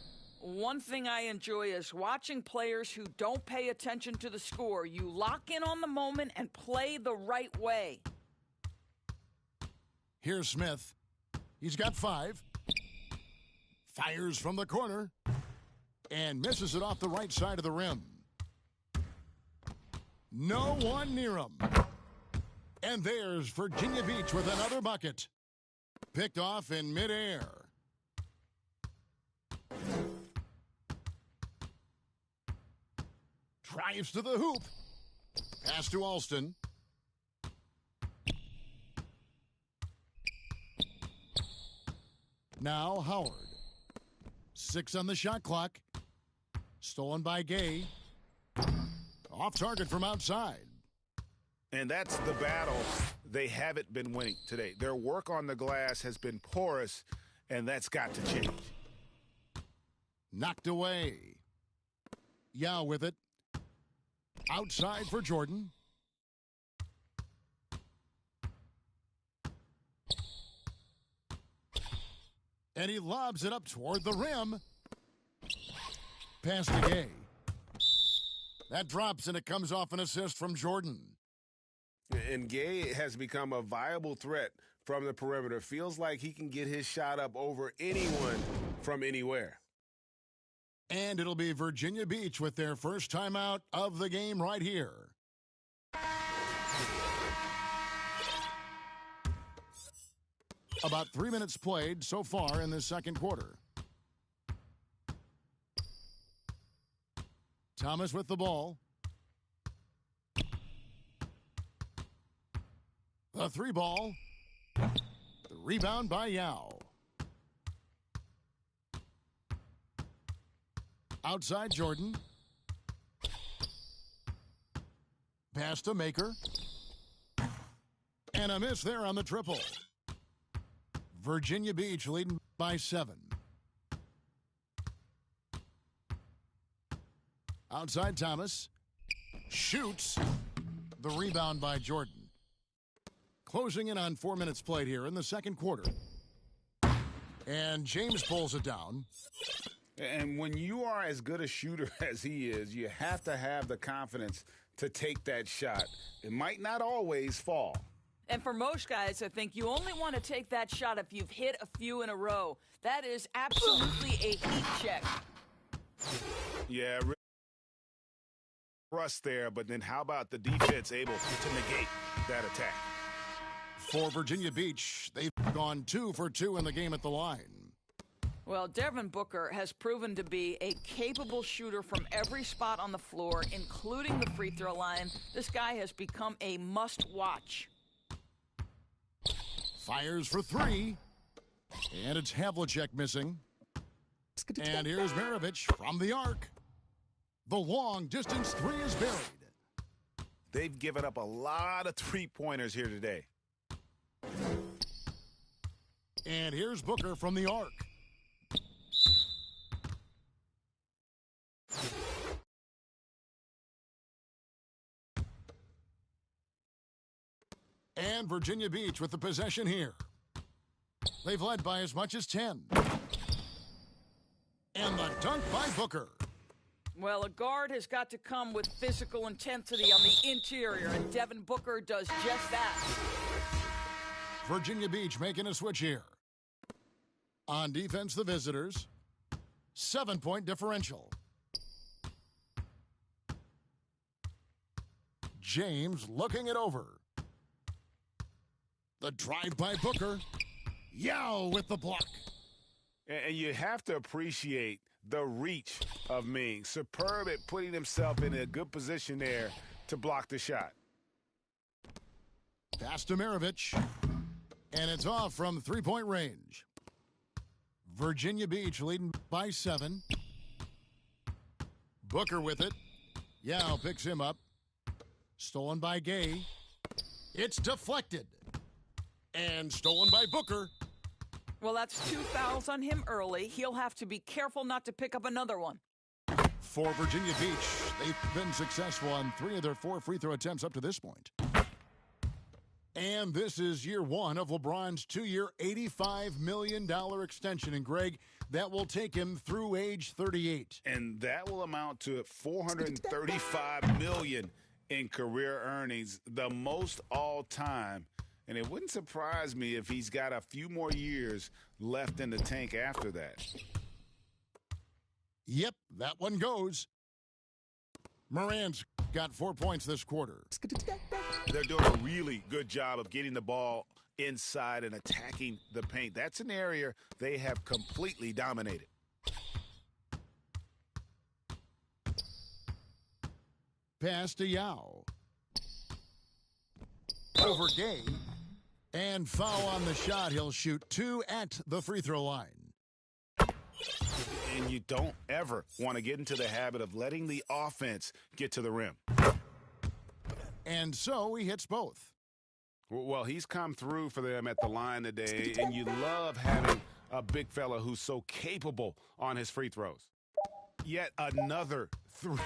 One thing I enjoy is watching players who don't pay attention to the score. You lock in on the moment and play the right way. Here's Smith. He's got 5. Fires from the corner. And misses it off the right side of the rim. No one near him. And there's Virginia Beach with another bucket. Picked off in midair. Drives to the hoop. Pass to Alston. Now Howard. 6 on the shot clock. Stolen by Gay. Off target from outside. And that's the battle they haven't been winning today. Their work on the glass has been porous, and that's got to change. Knocked away. Yao with it. Outside for Jordan. And he lobs it up toward the rim. Pass to Gay. That drops, and it comes off an assist from Jordan. And Gay has become a viable threat from the perimeter. Feels like he can get his shot up over anyone from anywhere. And it'll be Virginia Beach with their first timeout of the game right here. About 3 minutes played so far in the second quarter. Thomas with the ball. The 3 ball. The rebound by Yao. Outside Jordan. Pass to Maker. And a miss there on the triple. Virginia Beach leading by 7. Outside Thomas. Shoots. The rebound by Jordan. Closing in on 4 minutes played here in the second quarter. And James pulls it down. And when you are as good a shooter as he is, you have to have the confidence to take that shot. It might not always fall. And for most guys, I think you only want to take that shot if you've hit a few in a row. That is absolutely a heat check. Yeah, rust there, but then how about the defense able to negate that attack? For Virginia Beach, they've gone 2 for 2 in the game at the line. Well, Devin Booker has proven to be a capable shooter from every spot on the floor, including the free throw line. This guy has become a must-watch. Fires for 3. And it's Havlicek missing. And here's Maravich from the arc. The long-distance 3 is buried. They've given up a lot of three-pointers here today. And here's Booker from the arc. And Virginia Beach with the possession here. They've led by as much as 10. And the dunk by Booker. Well, a guard has got to come with physical intensity on the interior, and Devin Booker does just that. Virginia Beach making a switch here. On defense, the visitors. 7-point differential. James looking it over. The drive by Booker. Yao with the block. And you have to appreciate the reach of Ming. Superb at putting himself in a good position there to block the shot. Pass to Maravich. And it's off from 3-point range. Virginia Beach leading by 7. Booker with it. Yao picks him up. Stolen by Gay. It's deflected. And stolen by Booker. Well, that's 2 fouls on him early. He'll have to be careful not to pick up another one. For Virginia Beach, they've been successful on 3 of their 4 free throw attempts up to this point. And this is year 1 of LeBron's 2-year, $85 million extension. And, Greg, that will take him through age 38. And that will amount to $435 million in career earnings, the most all time. And it wouldn't surprise me if he's got a few more years left in the tank after that. Yep, that one goes. Moran's got 4 points this quarter. They're doing a really good job of getting the ball inside and attacking the paint. That's an area they have completely dominated. Pass to Yao. Over Gay. And foul on the shot. He'll shoot 2 at the free throw line. And you don't ever want to get into the habit of letting the offense get to the rim. And so he hits both. Well, he's come through for them at the line today, and you love having a big fella who's so capable on his free throws. Yet another 3.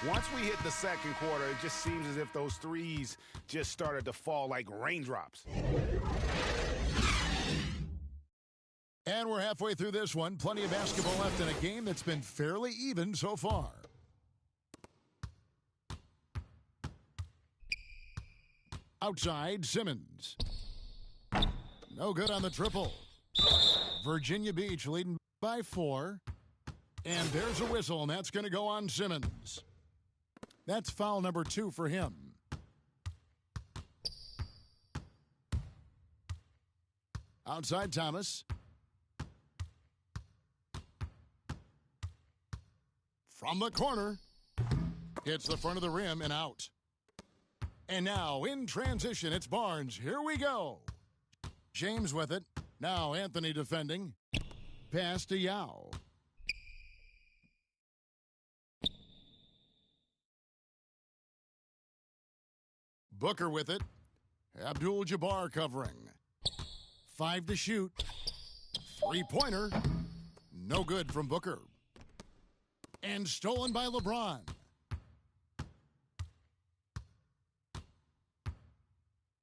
Once we hit the second quarter, it just seems as if those threes just started to fall like raindrops. And we're halfway through this one. Plenty of basketball left in a game that's been fairly even so far. Outside, Simmons. No good on the triple. Virginia Beach leading by 4. And there's a whistle, and that's going to go on Simmons. That's foul number 2 for him. Outside, Thomas. From the corner. Hits the front of the rim and out. And now, in transition, it's Barnes. Here we go. James with it. Now Anthony defending. Pass to Yao. Booker with it. Abdul-Jabbar covering. 5 to shoot. 3-pointer. No good from Booker. And stolen by LeBron.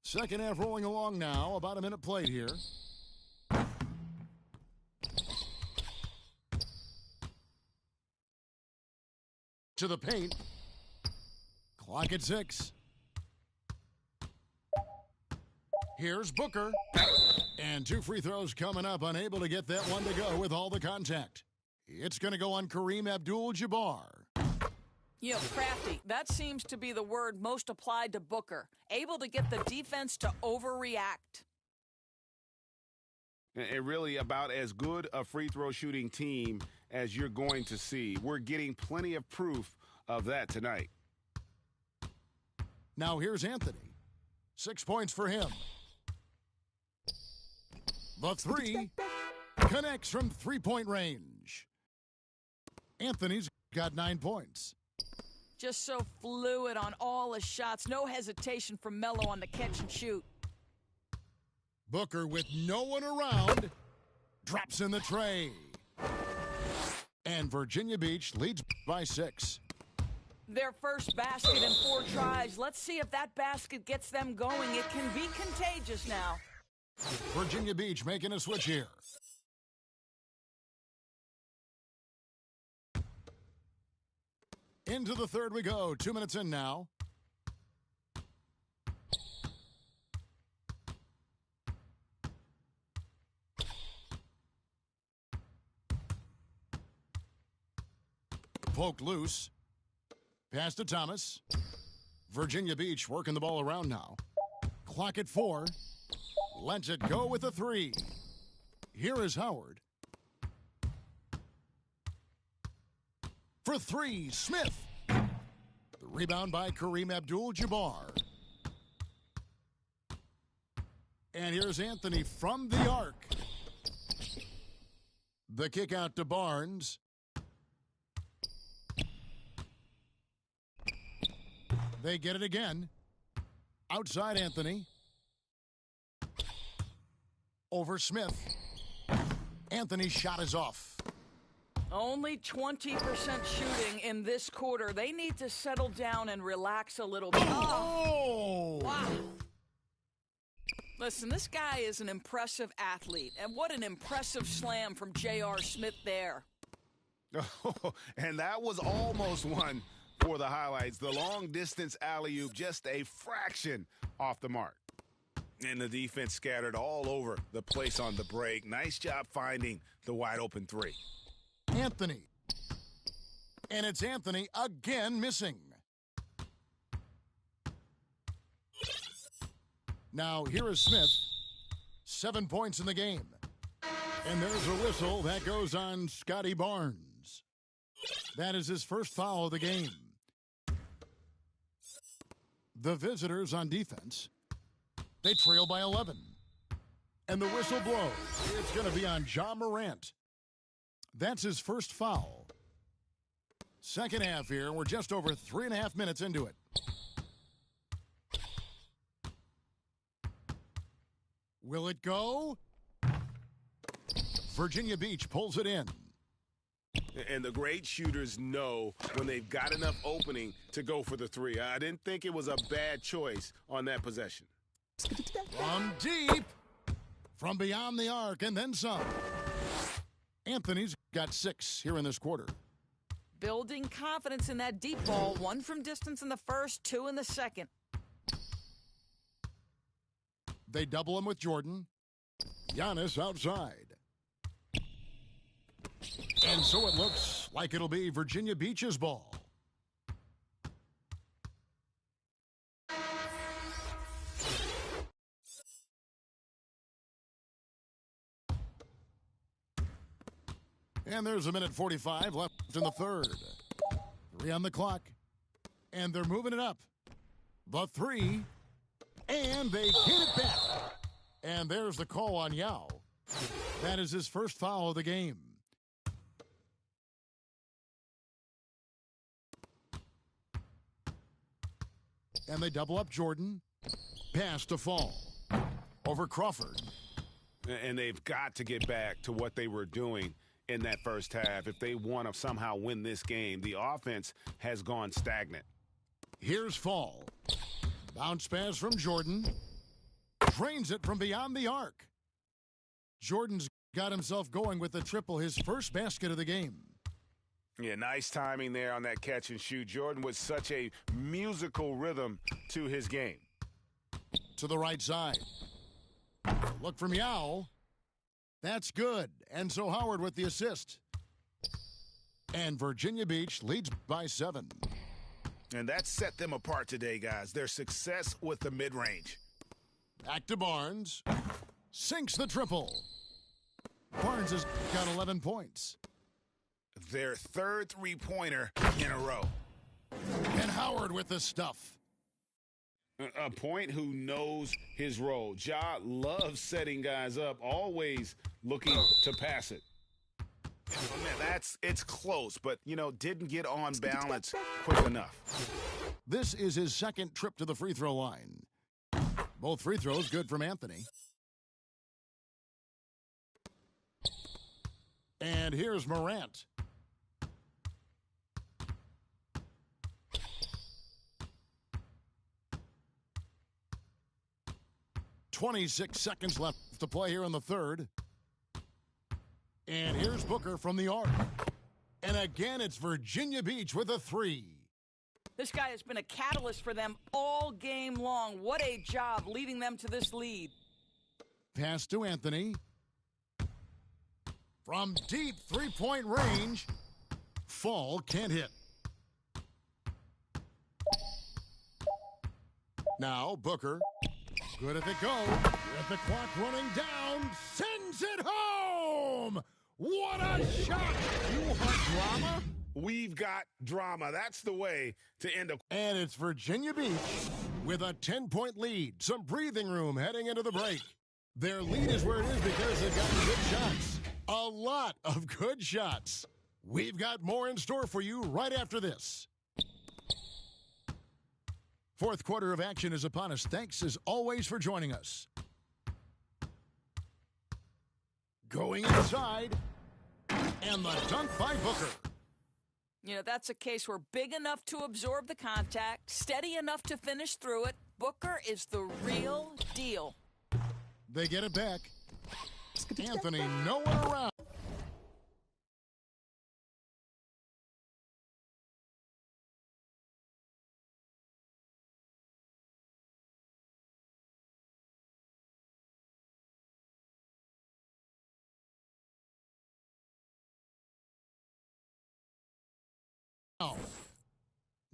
Second half rolling along now. About a minute played here. To the paint. Clock at 6. Here's Booker. And 2 free throws coming up. Unable to get that one to go with all the contact. It's going to go on Kareem Abdul-Jabbar. You know, crafty, that seems to be the word most applied to Booker. Able to get the defense to overreact. And really about as good a free throw shooting team as you're going to see. We're getting plenty of proof of that tonight. Now here's Anthony. 6 points for him. The 3 connects from 3-point range. Anthony's got 9 points. Just so fluid on all his shots. No hesitation from Melo on the catch and shoot. Booker with no one around. Drops in the tray. And Virginia Beach leads by 6. Their first basket in 4 tries. Let's see if that basket gets them going. It can be contagious now. Virginia Beach making a switch here. Into the third we go. 2 minutes in now. Poked loose. Pass to Thomas. Virginia Beach working the ball around now. Clock at 4. Lets it go with a 3. Here is Howard. For 3, Smith. The rebound by Kareem Abdul-Jabbar. And here's Anthony from the arc. The kick out to Barnes. They get it again. Outside Anthony. Over Smith. Anthony's shot is off. Only 20% shooting in this quarter. They need to settle down and relax a little bit. Oh! Wow. Listen, this guy is an impressive athlete, and what an impressive slam from J.R. Smith there. And that was almost one for the highlights. The long-distance alley-oop, just a fraction off the mark. And the defense scattered all over the place on the break. Nice job finding the wide-open three. Anthony. And it's Anthony again missing. Now, here is Smith. 7 points in the game. And there's a whistle that goes on Scotty Barnes. That is his first foul of the game. The visitors on defense, they trail by 11. And the whistle blows. It's going to be on Ja Morant. That's his first foul. Second half here. We're just over 3.5 minutes into it. Will it go? Virginia Beach pulls it in. And the great shooters know when they've got enough opening to go for the three. I didn't think it was a bad choice on that possession. From deep, from beyond the arc, and then some. Anthony's got 6 here in this quarter. Building confidence in that deep ball. 1 from distance in the first, 2 in the second. They double him with Jordan. Giannis outside. And so it looks like it'll be Virginia Beach's ball. And there's 1:45 left in the third. 3 on the clock. And they're moving it up. The 3. And they hit it back. And there's the call on Yao. That is his first foul of the game. And they double up Jordan. Pass to Fall. Over Crawford. And they've got to get back to what they were doing in that first half. If they want to somehow win this game, the offense has gone stagnant. Here's Fall. Bounce pass from Jordan. Drains it from beyond the arc. Jordan's got himself going with the triple, his first basket of the game. Yeah, nice timing there on that catch and shoot. Jordan with such a musical rhythm to his game. To the right side. Look from Yao. That's good. And so Howard with the assist. And Virginia Beach leads by 7. And that set them apart today, guys. Their success with the mid-range. Back to Barnes. Sinks the triple. Barnes has got 11 points. Their third three-pointer in a row. And Howard with the stuff. A point who knows his role. Ja loves setting guys up, always looking to pass it. Man, it's close, but, didn't get on balance quick enough. This is his second trip to the free throw line. Both free throws good from Anthony. And here's Morant. .26 seconds left to play here in the third. And here's Booker from the arc. And again, it's Virginia Beach with a 3. This guy has been a catalyst for them all game long. What a job leading them to this lead. Pass to Anthony. From deep three-point range, Fall can't hit. Now Booker, good at the go, with the clock running down, sends it home! What a shot! You want drama? We've got drama. That's the way to end a... And it's Virginia Beach with a 10-point lead. Some breathing room heading into the break. Their lead is where it is because they've gotten good shots. A lot of good shots. We've got more in store for you right after this. Fourth quarter of action is upon us. Thanks, as always, for joining us. Going inside, and the dunk by Booker. You know, that's a case where big enough to absorb the contact, steady enough to finish through it. Booker is the real deal. They get it back. Anthony nowhere around.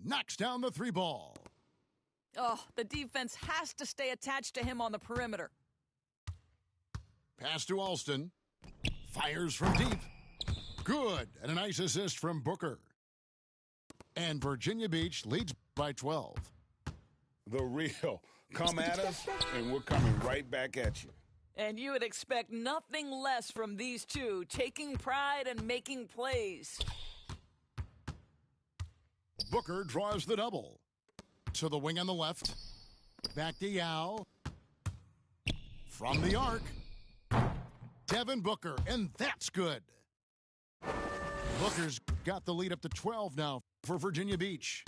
Knocks down the three ball. Oh, the defense has to stay attached to him on the perimeter. Pass to Alston. Fires from deep. Good. And a nice assist from Booker. And Virginia Beach leads by 12. The real. Come at us, and we're coming right back at you. And you would expect nothing less from these two, taking pride and making plays. Booker draws the double. To the wing on the left. Back to Yao. From the arc. Devin Booker, and that's good. Booker's got the lead up to 12 now for Virginia Beach.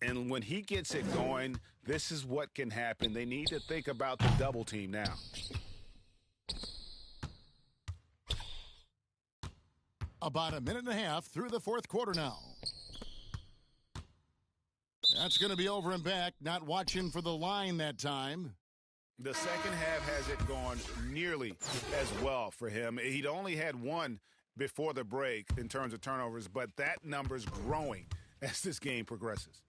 And when he gets it going, this is what can happen. They need to think about the double team now. About a minute and a half through the fourth quarter now. That's going to be over and back. Not watching for the line that time. The second half hasn't gone nearly as well for him. He'd only had one before the break in terms of turnovers, but that number's growing as this game progresses.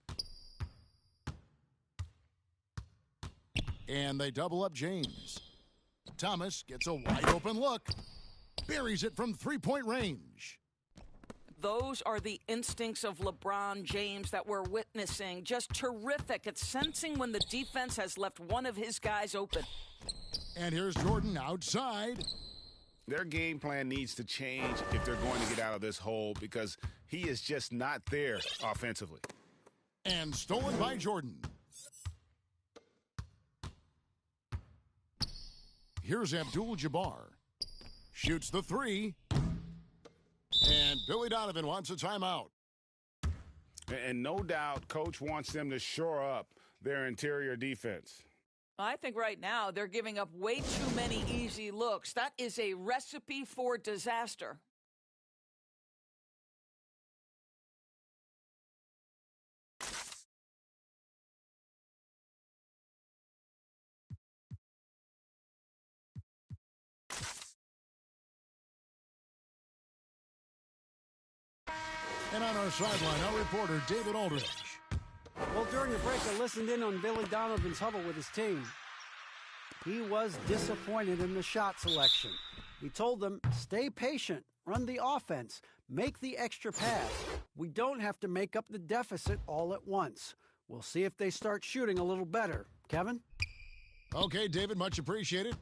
And they double up James. Thomas gets a wide open look. Buries it from three-point range. Those are the instincts of LeBron James that we're witnessing. Just terrific at sensing when the defense has left one of his guys open. And here's Jordan outside. Their game plan needs to change if they're going to get out of this hole because he is just not there offensively. And stolen by Jordan. Here's Abdul-Jabbar. Shoots the three. And Billy Donovan wants a timeout. And no doubt Coach wants them to shore up their interior defense. I think right now they're giving up way too many easy looks. That is a recipe for disaster. And on our sideline, our reporter, David Aldridge. Well, during the break, I listened in on Billy Donovan's huddle with his team. He was disappointed in the shot selection. He told them, stay patient, run the offense, make the extra pass. We don't have to make up the deficit all at once. We'll see if they start shooting a little better. Kevin? Okay, David, much appreciated.